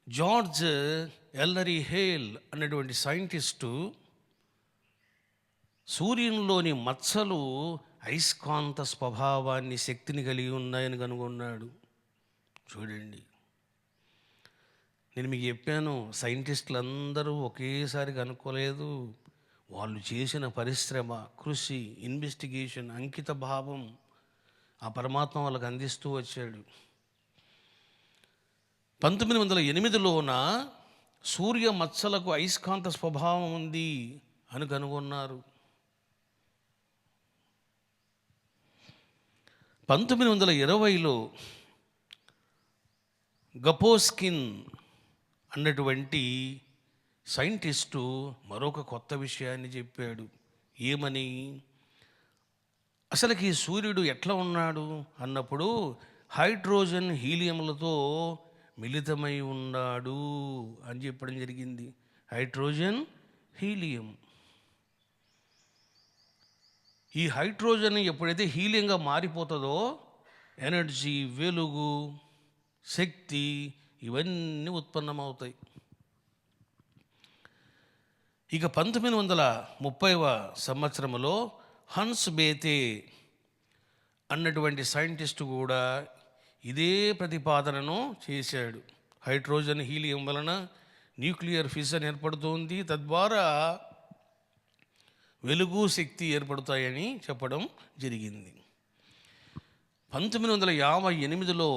S1: జార్జ్ ఎల్లరీ హేల్ అనేటువంటి సైంటిస్టు సూర్యునిలోని మచ్చలు అయస్కాంత స్వభావాన్ని, శక్తిని కలిగి ఉన్నాయని కనుగొన్నాడు. చూడండి, నేను మీకు చెప్పాను, సైంటిస్టులు అందరూ ఒకేసారి కనుక్కోలేదు. వాళ్ళు చేసిన పరిశ్రమ, కృషి, ఇన్వెస్టిగేషన్, అంకిత భావం ఆ పరమాత్మ వాళ్ళకి అందిస్తూ వచ్చాడు. 1908లోన సూర్య మచ్చలకు అయస్కాంత స్వభావం ఉంది అని కనుగొన్నారు. 1920లో గపోస్కిన్ అన్నటువంటి సైంటిస్టు మరొక కొత్త విషయాన్ని చెప్పాడు. ఏమని, అసలుకి సూర్యుడు ఎట్లా ఉన్నాడు అన్నప్పుడు హైడ్రోజన్ హీలియంలతో మిళితమై ఉన్నాడు అని చెప్పడం జరిగింది. Hydrogen helium. ఈ హైడ్రోజన్ ఎప్పుడైతే హీలియంగా మారిపోతుందో ఎనర్జీ, వెలుగు, శక్తి ఇవన్నీ ఉత్పన్నమవుతాయి. ఇక 1930వ సంవత్సరంలో హన్స్ బేతే అన్నటువంటి సైంటిస్టు కూడా ఇదే ప్రతిపాదనను చేశాడు. హైడ్రోజన్ హీలియం వలన న్యూక్లియర్ ఫిషన్ ఏర్పడుతుంది, తద్వారా వెలుగు, శక్తి ఏర్పడతాయని చెప్పడం జరిగింది. 1958లో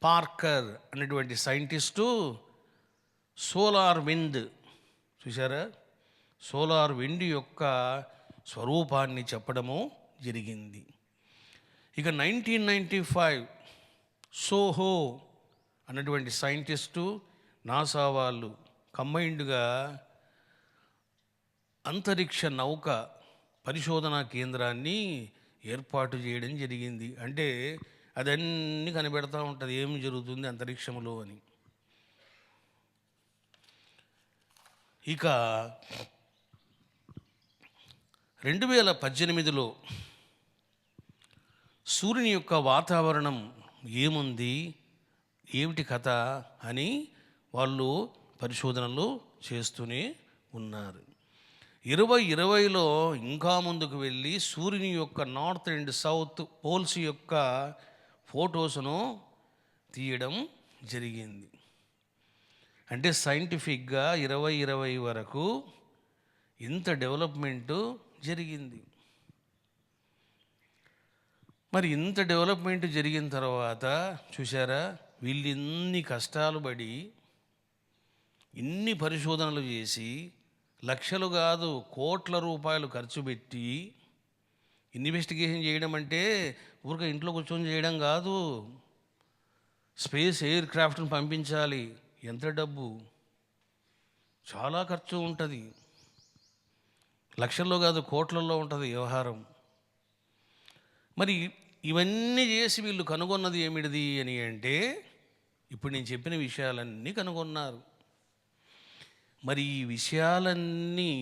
S1: పార్కర్ అనేటువంటి సైంటిస్టు సోలార్ విండ్, చూసారా, సోలార్ విండ్ యొక్క స్వరూపాన్ని చెప్పడము జరిగింది. ఇక 1995 సోహో అన్నటువంటి సైంటిస్టు, నాసా వాళ్ళు కంబైన్డ్గా అంతరిక్ష నౌక పరిశోధనా కేంద్రాన్ని ఏర్పాటు చేయడం జరిగింది. అంటే అదన్నీ కనిపెడతా ఉంటుంది ఏం జరుగుతుంది అంతరిక్షంలో అని. ఇక 2018లో సూర్యుని యొక్క వాతావరణం ఏముంది, ఏమిటి కథ అని వాళ్ళు పరిశోధనలు చేస్తూనే ఉన్నారు. 2020లో ఇంకా ముందుకు వెళ్ళి సూర్యుని యొక్క నార్త్ అండ్ సౌత్ పోల్స్ యొక్క ఫొటోస్ను తీయడం జరిగింది. అంటే సైంటిఫిక్గా 2020 వరకు ఇంత డెవలప్మెంటు జరిగింది. మరి ఇంత డెవలప్మెంట్ జరిగిన తర్వాత చూసారా, వీళ్ళు ఇన్ని కష్టాలు పడి ఇన్ని పరిశోధనలు చేసి లక్షలు కాదు కోట్ల రూపాయలు ఖర్చు పెట్టి ఇన్వెస్టిగేషన్ చేయడం అంటే ఊరికే ఇంట్లో కూర్చొని చేయడం కాదు. స్పేస్ ఎయిర్ క్రాఫ్ట్ని పంపించాలి, ఎంత డబ్బు, చాలా ఖర్చు ఉంటుంది, లక్షల్లో కాదు కోట్లలో ఉంటుంది వ్యవహారం. మరి ఇవన్నీ చేసి వీళ్ళు కనుగొన్నది ఏమిటిది అని అంటే ఇప్పుడు నేను చెప్పిన విషయాలన్నీ కనుగొన్నారు. మరి ఈ విషయాలన్నీ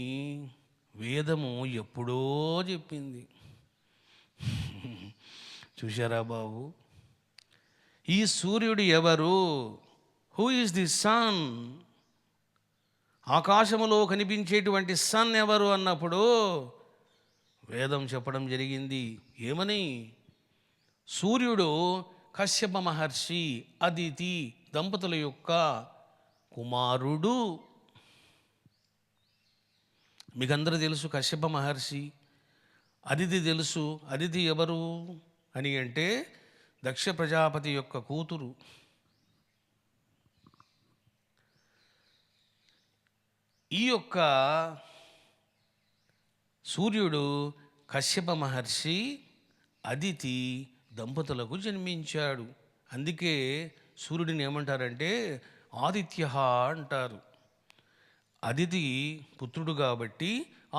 S1: వేదము ఎప్పుడో చెప్పింది. చూశారా బాబు, ఈ సూర్యుడు ఎవరు, హూ ఈజ్ ది సన్, ఆకాశములో కనిపించేటువంటి సన్ ఎవరు అన్నప్పుడు వేదం చెప్పడం జరిగింది. ఏమని? సూర్యుడు కశ్యప మహర్షి అదితి దంపతుల యొక్క కుమారుడు. మీకందరూ తెలుసు కశ్యప మహర్షి, అదితి తెలుసు. అదితి ఎవరు అని అంటే దక్ష ప్రజాపతి యొక్క కూతురు. ఈ యొక్క సూర్యుడు కశ్యప మహర్షి అదితి దంపతులకు జన్మించాడు. అందుకే సూర్యుడిని ఏమంటారంటే ఆదిత్య అంటారు. అదితి పుత్రుడు కాబట్టి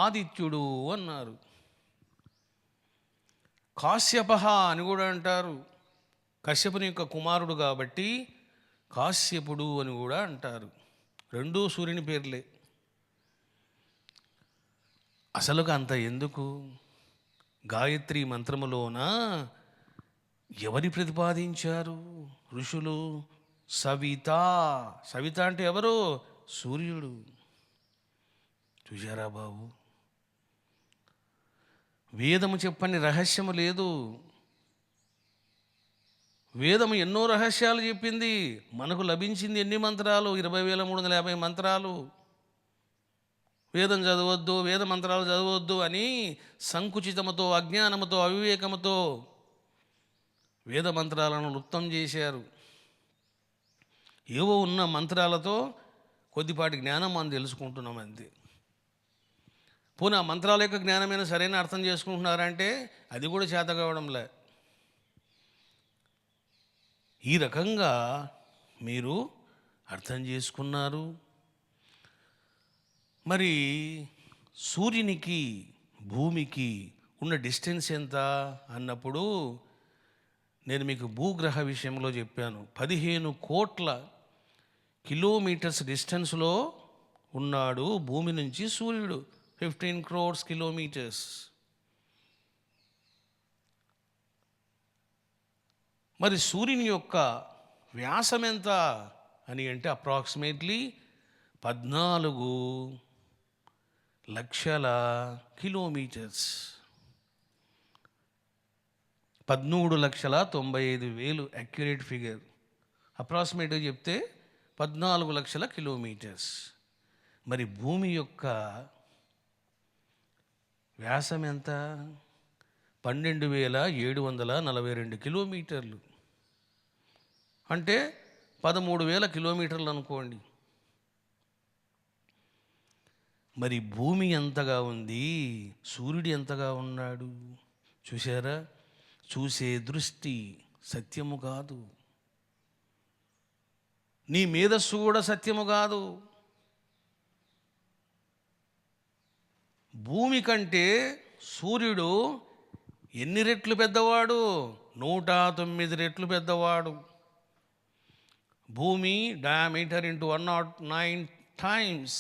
S1: ఆదిత్యుడు అన్నారు. కాశ్యప అని కూడా అంటారు. కశ్యపుని యొక్క కుమారుడు కాబట్టి కాశ్యపుడు అని కూడా అంటారు. రెండూ సూర్యుని పేర్లే. అసలుగా అంత ఎందుకు? గాయత్రి మంత్రములోన ఎవరి ప్రతిపాదించారు ఋషులు? సవిత. సవిత అంటే ఎవరు? సూర్యుడు. చూశారా బాబు, వేదము చెప్పని రహస్యము లేదు. వేదము ఎన్నో రహస్యాలు చెప్పింది. మనకు లభించింది ఎన్ని మంత్రాలు? 20,350 మంత్రాలు. వేదం చదవద్దు, వేద మంత్రాలు చదవద్దు అని సంకుచితముతో, అజ్ఞానముతో, అవివేకముతో వేద మంత్రాలను నృత్తం చేశారు. ఏవో ఉన్న మంత్రాలతో కొద్దిపాటి జ్ఞానం మనం తెలుసుకుంటున్నాం అంతే. పోనీ ఆ మంత్రాల యొక్క జ్ఞానమైన సరైన అర్థం చేసుకుంటున్నారంటే అది కూడా చేత కావడంలే. ఈ రకంగా మీరు అర్థం చేసుకున్నారు. మరి సూర్యునికి భూమికి ఉన్న డిస్టెన్స్ ఎంత అన్నప్పుడు నేను మీకు భూగ్రహ విషయంలో చెప్పాను. 15 కోట్ల కిలోమీటర్స్ డిస్టెన్స్లో ఉన్నాడు భూమి నుంచి సూర్యుడు. 15 crores kilometers. మరి సూర్యుని యొక్క వ్యాసం ఎంత అని అంటే అప్రాక్సిమేట్లీ 14,00,000 కిలోమీటర్స్. 13,95,000 accurate figure. అప్రాక్సిమేట్గా చెప్తే 14,00,000 కిలోమీటర్స్. మరి భూమి యొక్క వ్యాసం ఎంత? 12,742 కిలోమీటర్లు, అంటే 13,000 కిలోమీటర్లు అనుకోండి. మరి భూమి ఎంతగా ఉంది, సూర్యుడు ఎంతగా ఉన్నాడు చూసారా? చూసే దృష్టి సత్యము కాదు, నీ మేధస్సు కూడా సత్యము కాదు. భూమి కంటే సూర్యుడు ఎన్ని రెట్లు పెద్దవాడు? 109 రెట్లు పెద్దవాడు. భూమి diameter into 109 times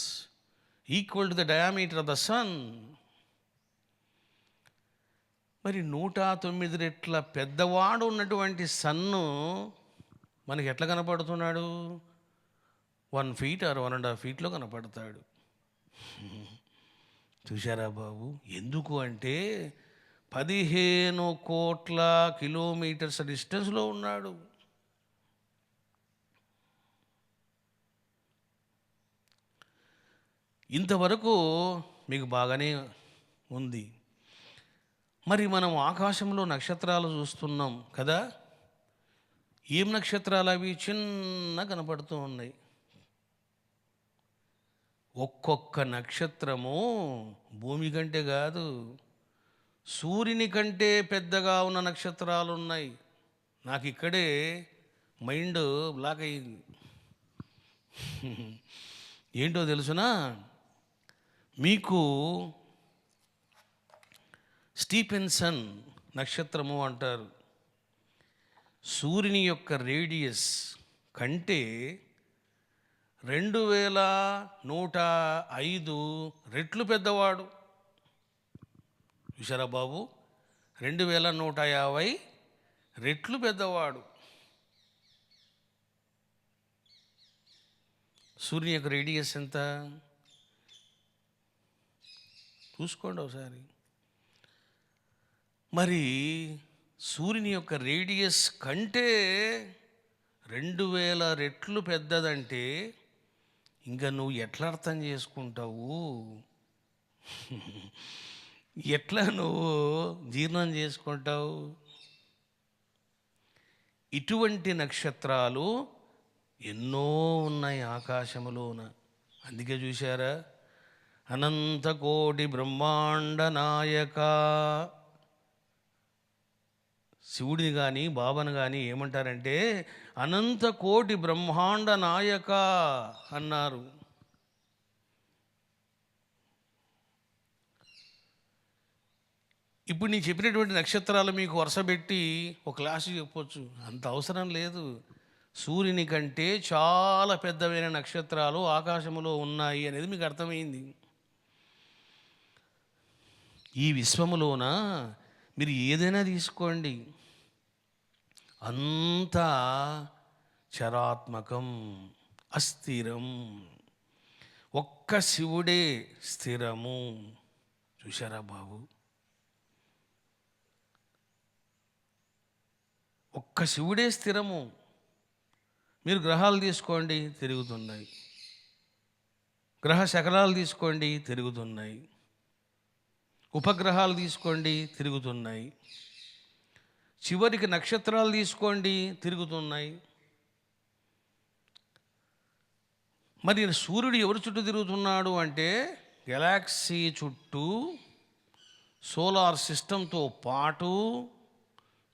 S1: equal to the diameter of the sun. మరి 109 రెట్ల పెద్దవాడు ఉన్నటువంటి సన్ను మనకి ఎట్లా కనపడుతున్నాడు? 1 feet or 1.5 feet కనపడతాడు. చూశారా బాబు? ఎందుకు అంటే 15 కోట్ల కిలోమీటర్స్ డిస్టెన్స్లో ఉన్నాడు. ఇంతవరకు మీకు బాగానే ఉంది. మరి మనం ఆకాశంలో నక్షత్రాలు చూస్తున్నాం కదా. ఏం నక్షత్రాలు అవి? చిన్న కనపడుతూ ఉన్నాయి. ఒక్కొక్క నక్షత్రము భూమి కంటే కాదు, సూర్యుని కంటే పెద్దగా ఉన్న నక్షత్రాలు ఉన్నాయి. నాకు ఇక్కడే మైండ్ బ్లాక్ అయ్యింది. ఏంటో తెలుసునా? మీకు స్టీఫెన్సన్ నక్షత్రము అంటారు. సూర్యుని యొక్క రేడియస్ కంటే 2,105 రెట్లు పెద్దవాడు. చూసారా బాబు? 2,150 రెట్లు పెద్దవాడు. సూర్యుని యొక్క రేడియస్ ఎంత చూసుకోండి ఒకసారి. మరి సూర్యుని యొక్క రేడియస్ కంటే 2,000 రెట్లు పెద్దదంటే ఇంకా నువ్వు ఎట్లా అర్థం చేసుకుంటావు? ఎట్లా నువ్వు జీర్ణం చేసుకుంటావు? ఇటువంటి నక్షత్రాలు ఎన్నో ఉన్నాయి ఆకాశములోన. అందుకే చూశారా, అనంతకోటి బ్రహ్మాండ నాయక. శివుడిని కానీ బాబాను కానీ ఏమంటారంటే అనంత కోటి బ్రహ్మాండ నాయక అన్నారు. ఇప్పుడు నేను చెప్పినటువంటి నక్షత్రాలు మీకు వరుసపెట్టి ఒక క్లాసు చెప్పొచ్చు, అంత అవసరం లేదు. సూర్యుని కంటే చాలా పెద్దవైన నక్షత్రాలు ఆకాశంలో ఉన్నాయి అనేది మీకు అర్థమైంది. ఈ విశ్వములోన మీరు ఏదైనా తీసుకోండి, అంతా చరాత్మకం, అస్థిరం. ఒక్క శివుడే స్థిరము. చూశారా బాబు? ఒక్క శివుడే స్థిరము. మీరు గ్రహాలు తీసుకోండి, తిరుగుతున్నాయి. గ్రహ శకలాలు తీసుకోండి, తిరుగుతున్నాయి. ఉపగ్రహాలు తీసుకోండి, తిరుగుతున్నాయి. చివరికి నక్షత్రాలు తీసుకోండి, తిరుగుతున్నాయి. మరి సూర్యుడు ఎవరి చుట్టూ తిరుగుతున్నాడు అంటే గెలాక్సీ చుట్టూ, సోలార్ సిస్టంతో పాటు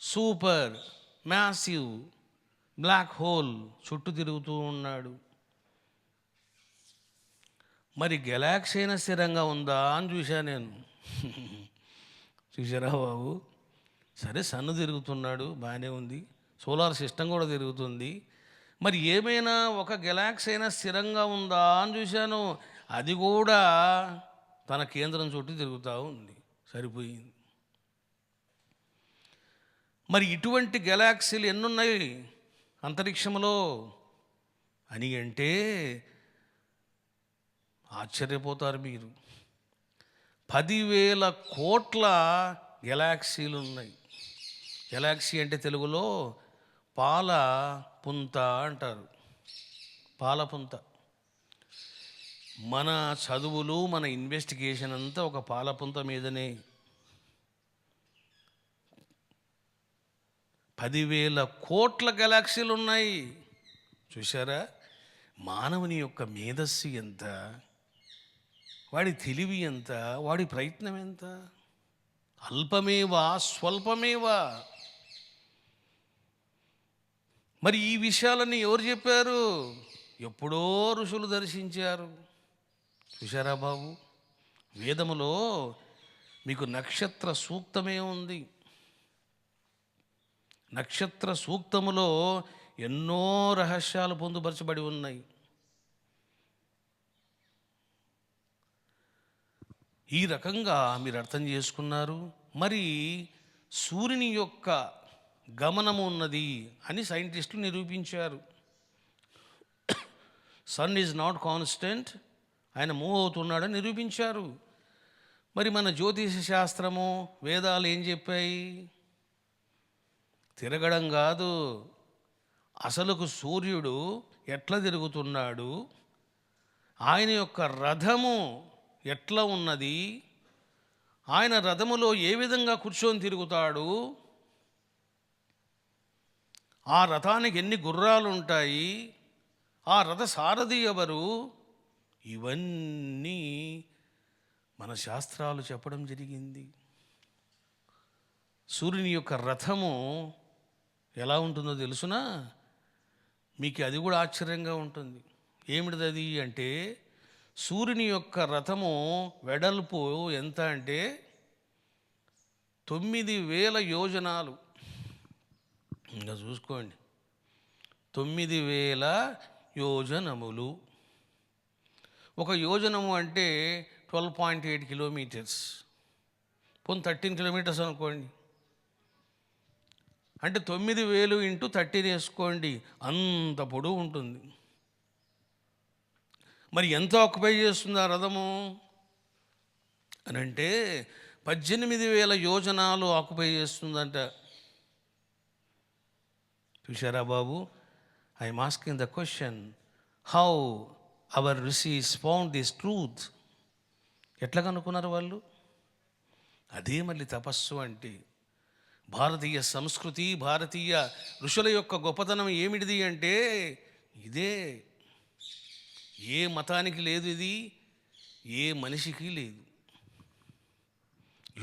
S1: సూపర్ మ్యాసివ్ బ్లాక్ హోల్ చుట్టూ తిరుగుతూ ఉన్నాడు. మరి గెలాక్సీ అయినా స్థిరంగా ఉందా అని చూశా నేను. చూసారా బాబు? సరే, సన్ను తిరుగుతున్నాడు, బాగానే ఉంది. సోలార్ సిస్టమ్ కూడా తిరుగుతుంది. మరి ఏమైనా ఒక గెలాక్సీ అయినా స్థిరంగా ఉందా అని చూశాను. అది కూడా తన కేంద్రం చుట్టూ తిరుగుతూ ఉంది. సరిపోయింది. మరి ఇటువంటి గెలాక్సీలు ఎన్నున్నాయి అంతరిక్షంలో అని అంటే ఆశ్చర్యపోతారు మీరు. 10,000 కోట్ల గెలాక్సీలు ఉన్నాయి. గెలాక్సీ అంటే తెలుగులో పాల పుంత అంటారు. పాలపుంత. మన చదువులు, మన ఇన్వెస్టిగేషన్ అంతా ఒక పాలపుంత మీదనే. 10,000 కోట్ల గెలాక్సీలు ఉన్నాయి. చూశారా? మానవుని యొక్క మేధస్సు ఎంత, వాడి తెలివి ఎంత, వాడి ప్రయత్నం ఎంత. అల్పమేవా స్వల్పమేవా. మరి ఈ విషయాలన్నీ ఎవరు చెప్పారు? ఎప్పుడో ఋషులు దర్శించారు. చూశారా బాబు? వేదములో మీకు నక్షత్ర సూక్తమే ఉంది. నక్షత్ర సూక్తములో ఎన్నో రహస్యాలు పొందుపరచబడి ఉన్నాయి. ఈ రకంగా మీరు అర్థం చేసుకున్నారు. మరి సూర్యుని యొక్క గమనము ఉన్నది అని సైంటిస్టులు నిరూపించారు. సన్ ఈజ్ నాట్ కాన్స్టెంట్, ఆయన మూవ్ అవుతున్నాడని నిరూపించారు. మరి మన జ్యోతిష శాస్త్రము, వేదాలు ఏం చెప్పాయి? తిరగడం కాదు, అసలుకు సూర్యుడు ఎట్లా తిరుగుతున్నాడు, ఆయన యొక్క రథము ఎట్లా ఉన్నది, ఆయన రథములో ఏ విధంగా కూర్చొని తిరుగుతాడు, ఆ రథానికి ఎన్ని గుర్రాలు ఉంటాయి, ఆ రథ సారథి ఎవరు, ఇవన్నీ మన శాస్త్రాలు చెప్పడం జరిగింది. సూర్యుని యొక్క రథము ఎలా ఉంటుందో తెలుసునా? మీకు అది కూడా ఆశ్చర్యంగా ఉంటుంది. ఏమిటిది అది అంటే, సూర్యుని యొక్క రథము వెడల్పు ఎంత అంటే 9,000 యోజనాలు. ఇంకా చూసుకోండి, 9,000 యోజనములు. ఒక యోజనము అంటే 12.8 కిలోమీటర్స్. పోనీ 13 కిలోమీటర్స్ అనుకోండి, అంటే 9,000 ఇంటూ 13 వేసుకోండి, అంత పొడవు ఉంటుంది. మరి ఎంత ఆక్యుపై చేస్తుంది ఆ రథము అని అంటే 18,000 యోజనాలు ఆక్యుపై చేస్తుందంట. చూశారా బాబు? I'm asking the question, how our rishis found this truth. ఎట్లా కనుక్కున్నారు వాళ్ళు? అదే మళ్ళీ తపస్సు అంటే. భారతీయ సంస్కృతి, భారతీయ ఋషుల యొక్క గొప్పతనం ఏమిటిది అంటే ఇదే. ఏ మతానికి లేదు ఇది, ఏ మనిషికి లేదు.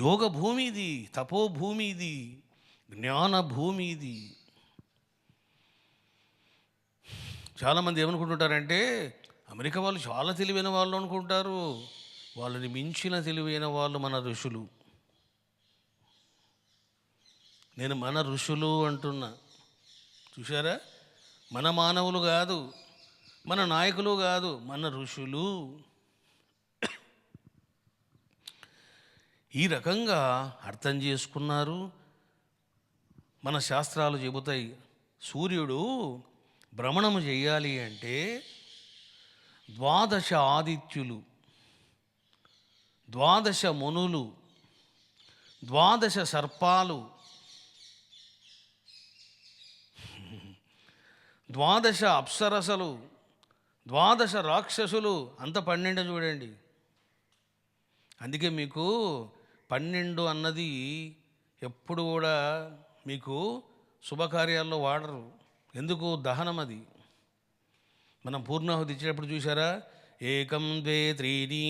S1: యోగ భూమి ఇది, తపోభూమి ఇది, జ్ఞాన భూమి ఇది. చాలామంది ఏమనుకుంటుంటారంటే అమెరికా వాళ్ళు చాలా తెలివైన వాళ్ళు అనుకుంటారు. వాళ్ళని మించిన తెలివైన వాళ్ళు మన ఋషులు. నేను మన ఋషులు అంటున్నా. చూశారా? మన మానవులు కాదు, మన నాయకులు కాదు, మన ఋషులు. ఈ రకంగా అర్థం చేసుకున్నారు. మన శాస్త్రాలు చెబుతాయి, సూర్యుడు భ్రమణము చేయాలి అంటే 12 ఆదిత్యులు, 12 మునులు, 12 సర్పాలు, 12 అప్సరసలు, 12 రాక్షసులు, అంత 12 చూడండి. అందుకే మీకు 12 అన్నది ఎప్పుడు కూడా మీకు శుభకార్యాల్లో వాడరు. ఎందుకు? దహనం అది. మనం పూర్ణాహుతి ఇచ్చేటప్పుడు చూసారా, 1 2 3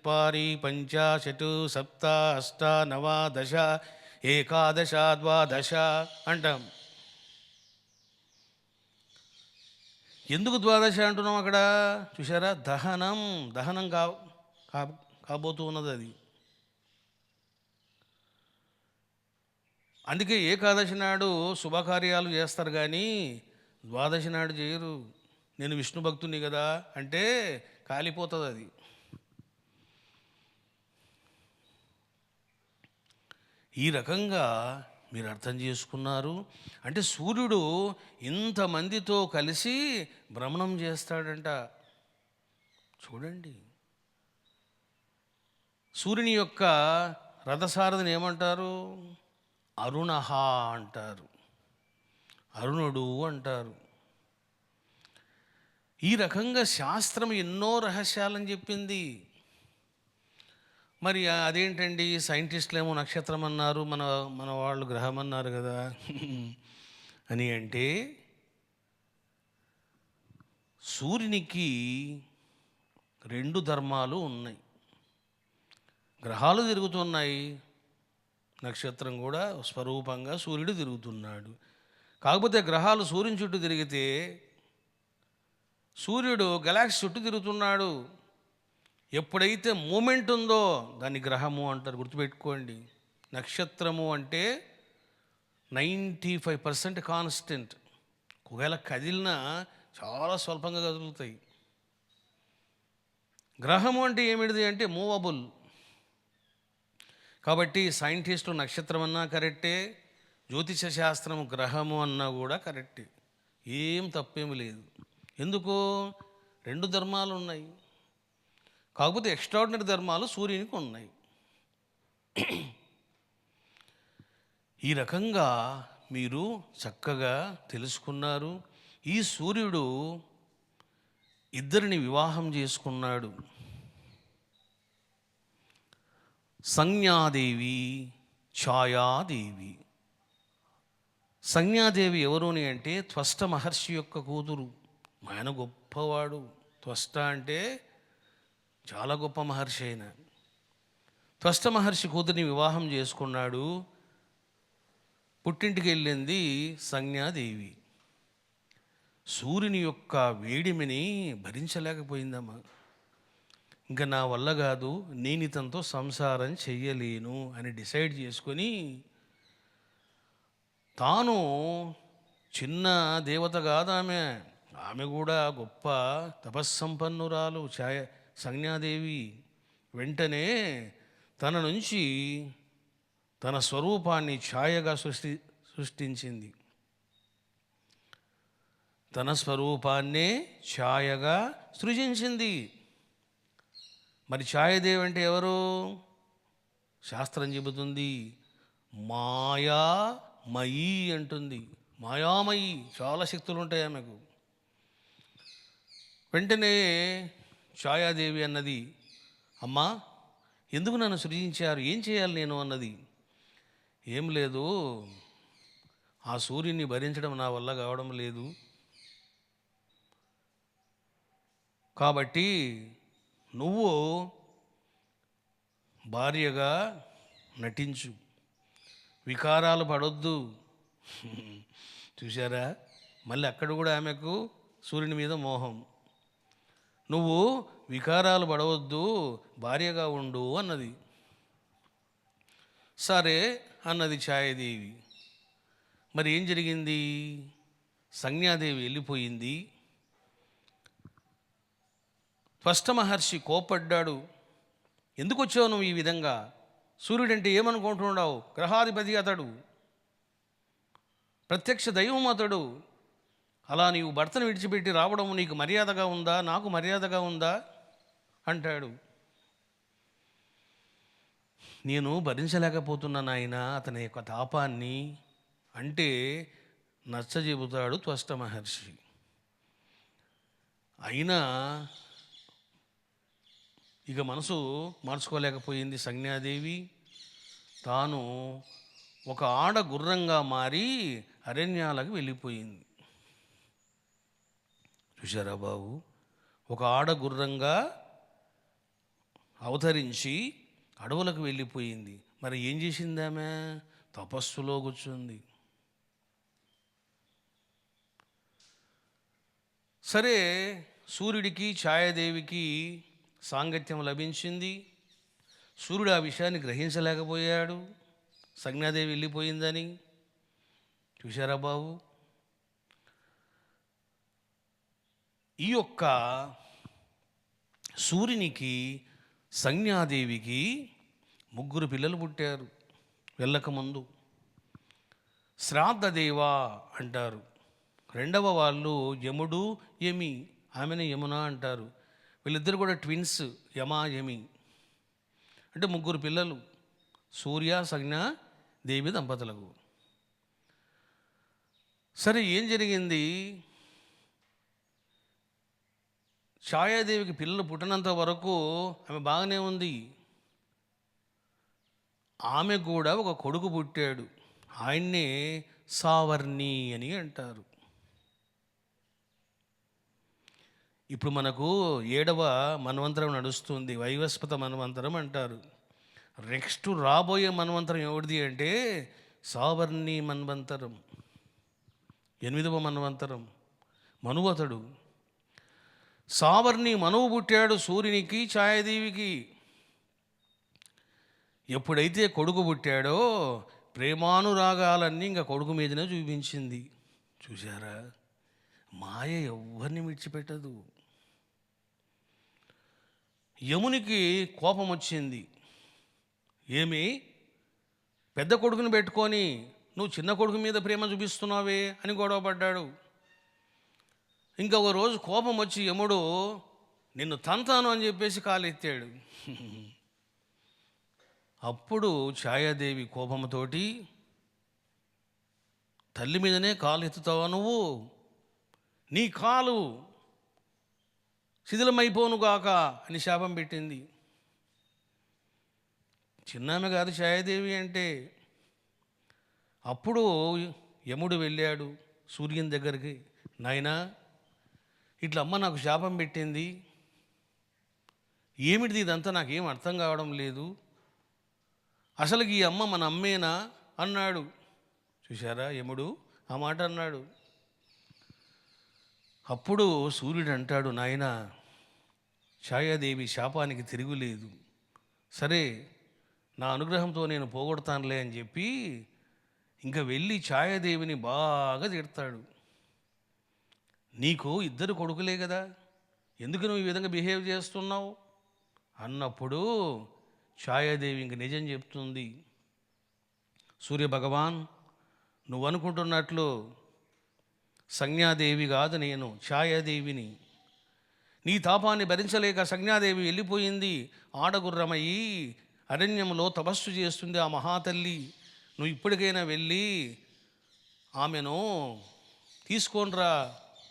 S1: 4 5 6 7 8 9 10 11 12 అంటాం. ఎందుకు 12 అంటున్నాం అక్కడ? చూసారా? దహనం కాబోతూ ఉన్నది అది. అందుకే ఏకాదశి నాడు శుభకార్యాలు చేస్తారు కానీ 12 నాడు చేయరు. నేను విష్ణు భక్తుని కదా అంటే కాలిపోతుంది అది. ఈ రకంగా మీరు అర్థం చేసుకున్నారు? అంటే సూర్యుడు ఇంతమందితో కలిసి భ్రమణం చేస్తాడంట. చూడండి, సూర్యుని యొక్క రథసారథిని ఏమంటారు? అరుణహ అంటారు, అరుణుడు అంటారు. ఈ రకంగా శాస్త్రం ఎన్నో రహస్యాలని చెప్పింది. మరి అదేంటండి, సైంటిస్టులు ఏమో నక్షత్రం అన్నారు, మన మన వాళ్ళు గ్రహం అన్నారు కదా అని అంటే, సూర్యునికి రెండు ధర్మాలు ఉన్నాయి. గ్రహాలు తిరుగుతున్నాయి, నక్షత్రం కూడా స్వరూపంగా సూర్యుడు తిరుగుతున్నాడు. కాకపోతే గ్రహాలు సూర్యుని చుట్టూ తిరిగితే సూర్యుడు గెలాక్సీ చుట్టూ తిరుగుతున్నాడు. ఎప్పుడైతే మూమెంట్ ఉందో దాన్ని గ్రహము అంటారు. గుర్తుపెట్టుకోండి, నక్షత్రము అంటే 95% కాన్స్టెంట్. ఒకవేళ కదిలినా చాలా స్వల్పంగా కదులుతాయి. గ్రహము అంటే ఏమిటిది అంటే మూవబుల్. కాబట్టి సైంటిస్టులు నక్షత్రం అన్నా కరెక్టే, జ్యోతిష శాస్త్రం గ్రహము అన్నా కూడా కరెక్టే, ఏం తప్పేమి లేదు. ఎందుకు? రెండు ధర్మాలు ఉన్నాయి. కాకపోతే ఎక్స్ట్రాడినరీ ధర్మాలు సూర్యునికి ఉన్నాయి. ఈ రకంగా మీరు చక్కగా తెలుసుకున్నారు. ఈ సూర్యుడు ఇద్దరిని వివాహం చేసుకున్నాడు, సంజ్ఞాదేవి, ఛాయాదేవి. సంజ్ఞాదేవి ఎవరుని అంటే త్వష్ట మహర్షి యొక్క కూతురు. ఆయన గొప్పవాడు. త్వష్ట అంటే చాలా గొప్ప మహర్షి అయిన త్వష్ట మహర్షి కూతురిని వివాహం చేసుకున్నాడు. పుట్టింటికి వెళ్ళింది సంజ్ఞాదేవి. సూర్యుని యొక్క వేడిమిని భరించలేకపోయిందమ్మా. ఇంకా నా వల్ల కాదు, నేను ఇతనితో సంసారం చెయ్యలేను అని డిసైడ్ చేసుకొని, తాను చిన్న దేవత కాదు ఆమె, ఆమె కూడా గొప్ప తపస్సంపన్నురాలు సంజ్ఞాదేవి. వెంటనే తన నుంచి తన స్వరూపాన్ని ఛాయగా సృష్టించింది. తన స్వరూపాన్నే ఛాయగా సృజించింది. మరి ఛాయాదేవి అంటే ఎవరు? శాస్త్రం చెబుతుంది మాయామయీ అంటుంది. మాయామయి, చాలా శక్తులు ఉంటాయి ఆమెకు. వెంటనే ఛాయాదేవి అన్నది, అమ్మా ఎందుకు నన్ను సృజించారు, ఏం చేయాలి నేను అన్నది. ఏం లేదు, ఆ సూర్యుని భరించడం నా వల్ల కావడం లేదు, కాబట్టి నువ్వు భార్యగా నటించు, వికారాలు పడొద్దు. చూసారా, మళ్ళీ అక్కడ కూడా ఆమెకు సూర్యుని మీద మోహం. నువ్వు వికారాలు పడవద్దు, భార్యగా ఉండు అన్నది. సరే అన్నది ఛాయాదేవి. మరి ఏం జరిగింది? సంజ్ఞాదేవి వెళ్ళిపోయింది. త్వష్ట మహర్షి కోపడ్డాడు. ఎందుకు వచ్చావు నువ్వు ఈ విధంగా? సూర్యుడంటే ఏమనుకుంటున్నావు? గ్రహాధిపతి అతడు, ప్రత్యక్ష దైవం అతడు. అలా నీవు భర్తను విడిచిపెట్టి రావడం నీకు మర్యాదగా ఉందా, నాకు మర్యాదగా ఉందా అంటాడు. నేను భరించలేకపోతున్నాను ఆయన అతని యొక్క తాపాన్ని అంటే నచ్చజెబుతాడు త్వష్ట మహర్షి. అయినా ఇక మనసు మార్చుకోలేకపోయింది సంజ్ఞాదేవి. తాను ఒక ఆడ గుర్రంగా మారి అరణ్యాలకు వెళ్ళిపోయింది. చూశారా బాబు, ఒక ఆడ గుర్రంగా అవతరించి అడవులకు వెళ్ళిపోయింది. మరి ఏం చేసింది ఆమె? తపస్సులో కూర్చుంది. సరే, సూర్యుడికి ఛాయాదేవికి సాంగత్యం లభించింది. సూర్యుడు ఆ విషయాన్ని గ్రహించలేకపోయాడు, సంజ్ఞాదేవి వెళ్ళిపోయిందని. చూశారా బాబు, ఈ యొక్క సూర్యునికి సంజ్ఞాదేవికి 3 పిల్లలు పుట్టారు వెళ్ళకముందు. శ్రాద్ధదేవా అంటారు. రెండవ వాళ్ళు యముడు, యమి. ఆమెను యమున అంటారు. వీళ్ళిద్దరు కూడా ట్విన్స్, యమా యమి. అంటే ముగ్గురు పిల్లలు సూర్య సంజ్ఞ దేవి దంపతులకు. సరే, ఏం జరిగింది? ఛాయాదేవికి పిల్లలు పుట్టినంత వరకు ఆమె బాగానే ఉంది. ఆమె కూడా ఒక కొడుకు పుట్టాడు. ఆయన్నే సావర్ణి అని అంటారు. ఇప్పుడు మనకు 7వ మన్వంతరం నడుస్తుంది, వైవస్వత మన్వంతరం అంటారు. నెక్స్ట్ రాబోయే మన్వంతరం ఎవరిది అంటే సావర్ణి మన్వంతరం, 8వ మన్వంతరం. మనువతడు సావర్ణి మనువు పుట్టాడు సూర్యునికి, ఛాయాదేవికి. ఎప్పుడైతే కొడుకు పుట్టాడో ప్రేమానురాగాలన్నీ ఇంకా కొడుకు మీదనే చూపించింది. చూశారా? మాయ ఎవరిని విడిచిపెట్టదు. యమునికి కోపం వచ్చింది. ఏమి, పెద్ద కొడుకుని పెట్టుకొని నువ్వు చిన్న కొడుకు మీద ప్రేమ చూపిస్తున్నావే అని గొడవపడ్డాడు. ఇంకా ఒక రోజు కోపం వచ్చి యముడు నిన్ను తంతాను అని చెప్పేసి కాలెత్తాడు. అప్పుడు ఛాయాదేవి కోపంతోటి, తల్లి మీదనే కాలు ఎత్తుతావా నువ్వు? నీ కాలు శిథిలమైపోను గాక అని శాపం పెట్టింది. చిన్నామె కాదు ఛాయాదేవి అంటే. అప్పుడు యముడు వెళ్ళాడు సూర్యుని దగ్గరికి. నాయనా, ఇట్లా అమ్మ నాకు శాపం పెట్టింది, ఏమిటిది ఇదంతా, నాకేం అర్థం కావడం లేదు, అసలుకి ఈ అమ్మ మన అమ్మేనా అన్నాడు. చూశారా? యముడు ఆ మాట అన్నాడు. అప్పుడు సూర్యుడు అంటాడు, నాయనా, ఛాయాదేవి శాపానికి తిరుగులేదు, సరే నా అనుగ్రహంతో నేను పోగొడతానులే అని చెప్పి ఇంకా వెళ్ళి ఛాయాదేవిని బాగా తిడతాడు. నీకు 2 కొడుకులే కదా, ఎందుకు నువ్వు ఈ విధంగా బిహేవ్ చేస్తున్నావు అన్నప్పుడు ఛాయాదేవి ఇంక నిజం చెప్తుంది. సూర్యభగవాన్, నువ్వు అనుకుంటున్నట్లు సంజ్ఞాదేవి కాదు, నేను ఛాయాదేవిని. నీ తాపాన్ని భరించలేక సంజ్ఞాదేవి వెళ్ళిపోయింది. ఆడగుర్రమయ్యి అరణ్యంలో తపస్సు చేస్తుంది ఆ మహాతల్లి. నువ్వు ఇప్పటికైనా వెళ్ళి ఆమెను తీసుకొనిరా,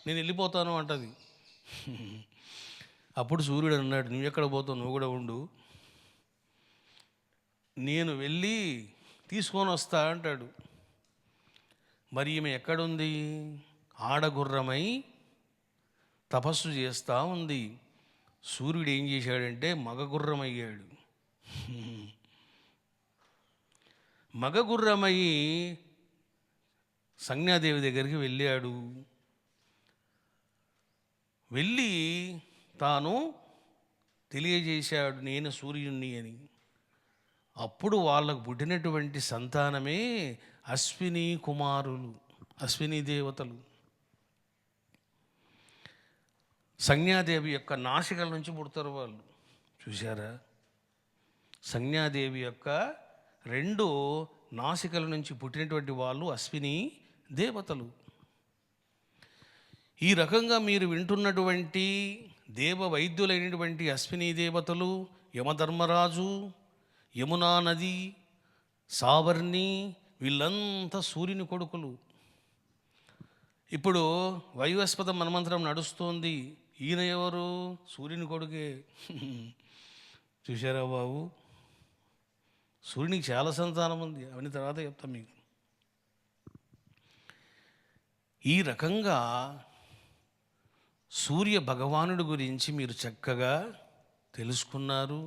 S1: నేను వెళ్ళిపోతాను అంటది. అప్పుడు సూర్యుడు అన్నాడు, నువ్వు ఎక్కడ పోతావు, నువ్వు కూడా ఉండు, నేను వెళ్ళి తీసుకొని వస్తా అంటాడు. మరి ఈమె ఎక్కడుంది? ఆడగుర్రమై తపస్సు చేస్తూ ఉంది. సూర్యుడు ఏం చేశాడంటే మగగుర్రం అయ్యాడు. మగగుర్రమయ్యి సంజ్ఞాదేవి దగ్గరికి వెళ్ళాడు. వెళ్ళి తాను తెలియజేశాడు, నేను సూర్యుణ్ణి అని. అప్పుడు వాళ్ళకు పుట్టినటువంటి సంతానమే అశ్విని కుమారులు, అశ్విని దేవతలు. సంజ్ఞాదేవి యొక్క నాసికల నుంచి పుడతారు వాళ్ళు. చూశారా? సంజ్ఞాదేవి యొక్క 2 నాసికల నుంచి పుట్టినటువంటి వాళ్ళు అశ్విని దేవతలు. ఈ రకంగా మీరు వింటున్నటువంటి దేవ వైద్యులైనటువంటి అశ్విని దేవతలు, యమధర్మరాజు, యమునా నది, సావర్ణి, వీళ్ళంతా సూర్యుని కొడుకులు. ఇప్పుడు వైవస్వత మన్వంతరం నడుస్తోంది. ఈయన ఎవరు? సూర్యుని కొడుకే. చూశారా బాబు? సూర్యునికి చాలా సంతానం ఉంది, అవన్నీ తర్వాత చెప్తాం మీకు. ఈ రకంగా సూర్య భగవానుడి గురించి మీరు చక్కగా తెలుసుకున్నారు.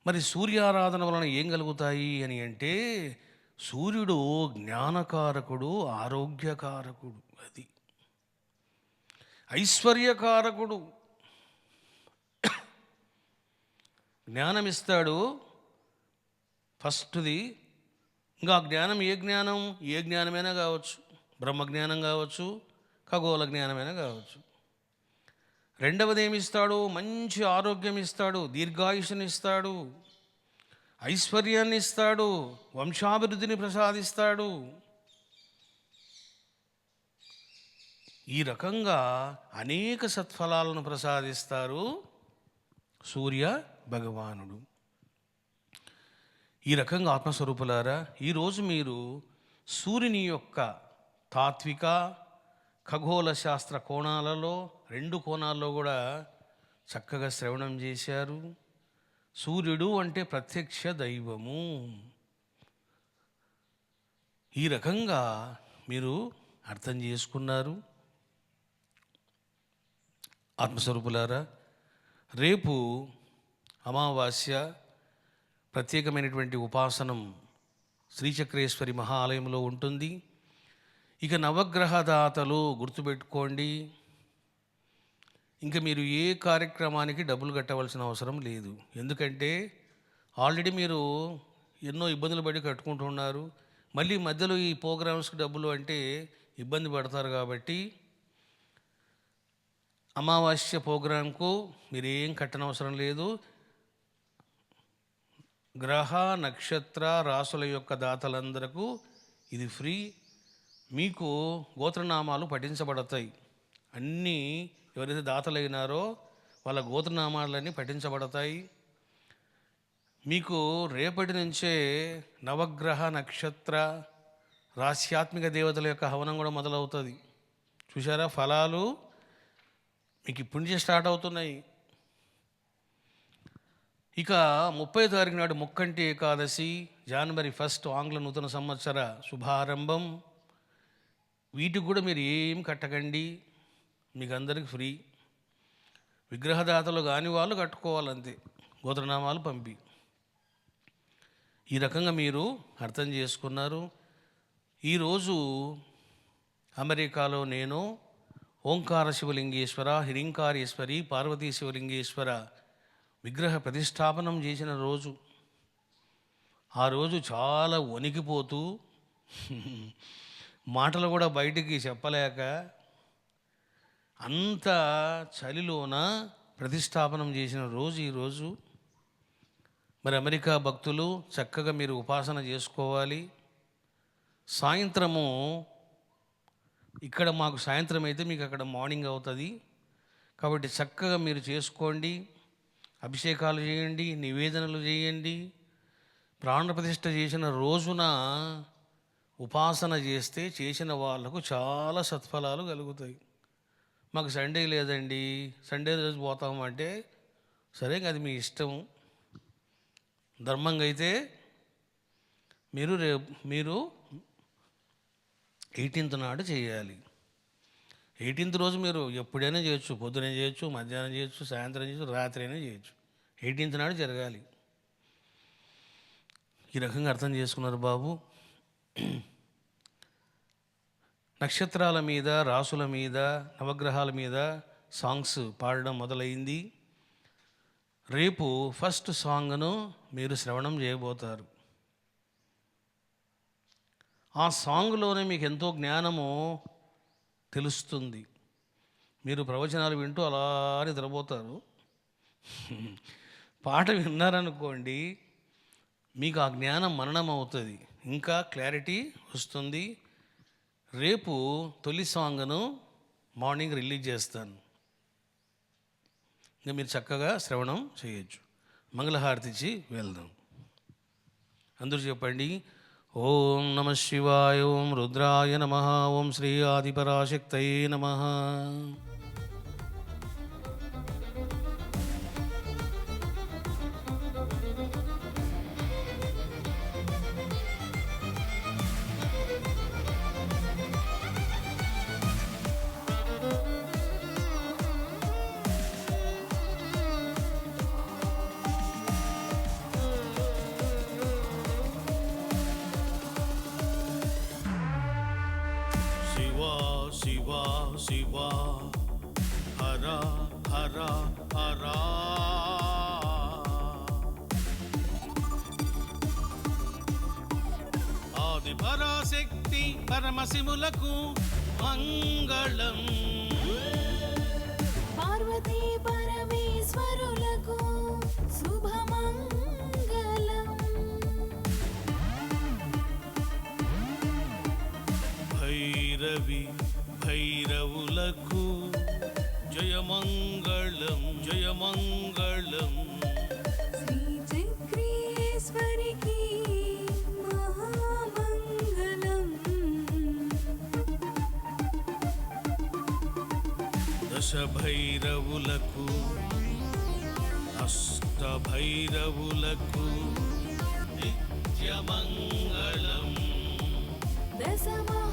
S1: మరి సూర్యారాధన వలన ఏం కలుగుతాయి అని అంటే, సూర్యుడు జ్ఞానకారకుడు, ఆరోగ్యకారకుడు, అది ఐశ్వర్యకారకుడు. జ్ఞానమిస్తాడు ఫస్ట్ది. ఇంకా జ్ఞానం ఏ జ్ఞానం? ఏ జ్ఞానమైనా కావచ్చు, బ్రహ్మజ్ఞానం కావచ్చు, ఖగోళ జ్ఞానమైనా కావచ్చు. రెండవది ఏమిస్తాడు? మంచి ఆరోగ్యం ఇస్తాడు, దీర్ఘాయుషుని ఇస్తాడు, ఐశ్వర్యాన్ని ఇస్తాడు, వంశాభివృద్ధిని ప్రసాదిస్తాడు. ఈ రకంగా అనేక సత్ఫలాలను ప్రసాదిస్తారు సూర్య భగవానుడు. ఈ రకంగా ఆత్మస్వరూపులారా, ఈరోజు మీరు సూర్యుని యొక్క తాత్విక ఖగోళ శాస్త్ర కోణాలలో 2 కోణాల్లో కూడా చక్కగా శ్రవణం చేశారు. సూర్యుడు అంటే ప్రత్యక్ష దైవము. ఈ రకంగా మీరు అర్థం చేసుకున్నారు. ఆత్మస్వరూపులారా, రేపు అమావాస్య ప్రత్యేకమైనటువంటి ఉపాసనం శ్రీచక్రేశ్వరి మహాలయంలో ఉంటుంది. ఇక నవగ్రహదాతలు గుర్తుపెట్టుకోండి, ఇంకా మీరు ఏ కార్యక్రమానికి డబ్బులు కట్టవలసిన అవసరం లేదు. ఎందుకంటే ఆల్రెడీ మీరు ఎన్నో ఇబ్బందులు పడి కట్టుకుంటున్నారు. మళ్ళీ మధ్యలో ఈ ప్రోగ్రామ్స్కి డబ్బులు అంటే ఇబ్బంది పడతారు. కాబట్టి అమావాస్య ప్రోగ్రాంకు మీరు ఏం కట్టనవసరం లేదు. గ్రహ నక్షత్ర రాసుల యొక్క దాతలందరకు ఇది ఫ్రీ. మీకు గోత్రనామాలు పఠించబడతాయి. అన్నీ ఎవరైతే దాతలైనారో వాళ్ళ గోత్రనామాలన్నీ పఠించబడతాయి. మీకు రేపటి నుంచే నవగ్రహ నక్షత్ర రాశ్యాత్మిక దేవతల యొక్క హవనం కూడా మొదలవుతుంది. చూసారా, ఫలాలు మీకు ఇప్పటి నుంచే స్టార్ట్ అవుతున్నాయి. ఇక 30వ తారీఖు నాడు ముక్కంటి ఏకాదశి, జనవరి 1 ఆంగ్ల నూతన సంవత్సర శుభారంభం. వీటికి కూడా మీరు ఏం కట్టకండి, మీకు అందరికి ఫ్రీ. విగ్రహదాతలు కాని వాళ్ళు కట్టుకోవాలంతే, గోత్రనామాలు పంపి. ఈ రకంగా మీరు అర్థం చేసుకున్నారు. ఈరోజు అమెరికాలో నేను ఓంకార శివలింగేశ్వర, హిరింకారేశ్వరి, పార్వతీ శివలింగేశ్వర విగ్రహ ప్రతిష్టాపనం చేసిన రోజు. ఆ రోజు చాలా వణికిపోతూ మాటలు కూడా బయటికి చెప్పలేక అంత చలిలోన ప్రతిష్టాపనం చేసిన రోజు ఈరోజు. మరి అమెరికా భక్తులు చక్కగా మీరు ఉపాసన చేసుకోవాలి. సాయంత్రము ఇక్కడ మాకు సాయంత్రం అయితే మీకు అక్కడ మార్నింగ్ అవుతుంది. కాబట్టి చక్కగా మీరు చేసుకోండి, అభిషేకాలు చేయండి, నివేదనలు చేయండి. ప్రాణప్రతిష్ఠ చేసిన రోజున ఉపాసన చేస్తే చేసిన వాళ్ళకు చాలా సత్ఫలాలు కలుగుతాయి. మాకు సండే లేదండి, సండే రోజు పోతామంటే సరే, అది మీ ఇష్టం. ధర్మంగా అయితే మీరు 18th నాడు చేయాలి. 18th రోజు మీరు ఎప్పుడైనా చేయొచ్చు, పొద్దునే చేయొచ్చు, మధ్యాహ్నం చేయొచ్చు, సాయంత్రం చేయొచ్చు, రాత్రి అయినా చేయొచ్చు. 18th నాడు జరగాలి. ఈ రకంగా అర్థం చేసుకున్నారు బాబు. నక్షత్రాల మీద, రాసుల మీద, నవగ్రహాల మీద సాంగ్స్ పాడడం మొదలైంది. రేపు ఫస్ట్ సాంగ్ను మీరు శ్రవణం చేయబోతారు. ఆ సాంగ్లోనే మీకు ఎంతో జ్ఞానము తెలుస్తుంది. మీరు ప్రవచనాలు వింటూ అలా నిద్రపోతారు. పాట విన్నారనుకోండి, మీకు ఆ జ్ఞానం మననం అవుతుంది, ఇంకా క్లారిటీ వస్తుంది. రేపు తొలి సాంగ్ను మార్నింగ్ రిలీజ్ చేస్తాను. ఇంకా మీరు చక్కగా శ్రవణం చేయొచ్చు. మంగళహారతి ఇచ్చి వెళ్దాం. అందరూ చెప్పండి, ఓం నమ శివాయ, ఓం రుద్రాయ నమ, ఓం శ్రీ ఆదిపరాశక్తయే నమ. శివ హర హర హర, ఆది పరాశక్తి పరమశివులకు మంగళం,
S2: పార్వతీ పరమేశ్వరులకు శుభమంగళం,
S1: భైరవి భైరవుల భైరవులకు జయమంగళం జయమంగళం.
S2: శ్రీ చక్రేశ్వరికి మహామంగళం.
S1: దశ భైరవులకు అష్ట భైరవులకు నిత్యమంగళం.
S2: దశమా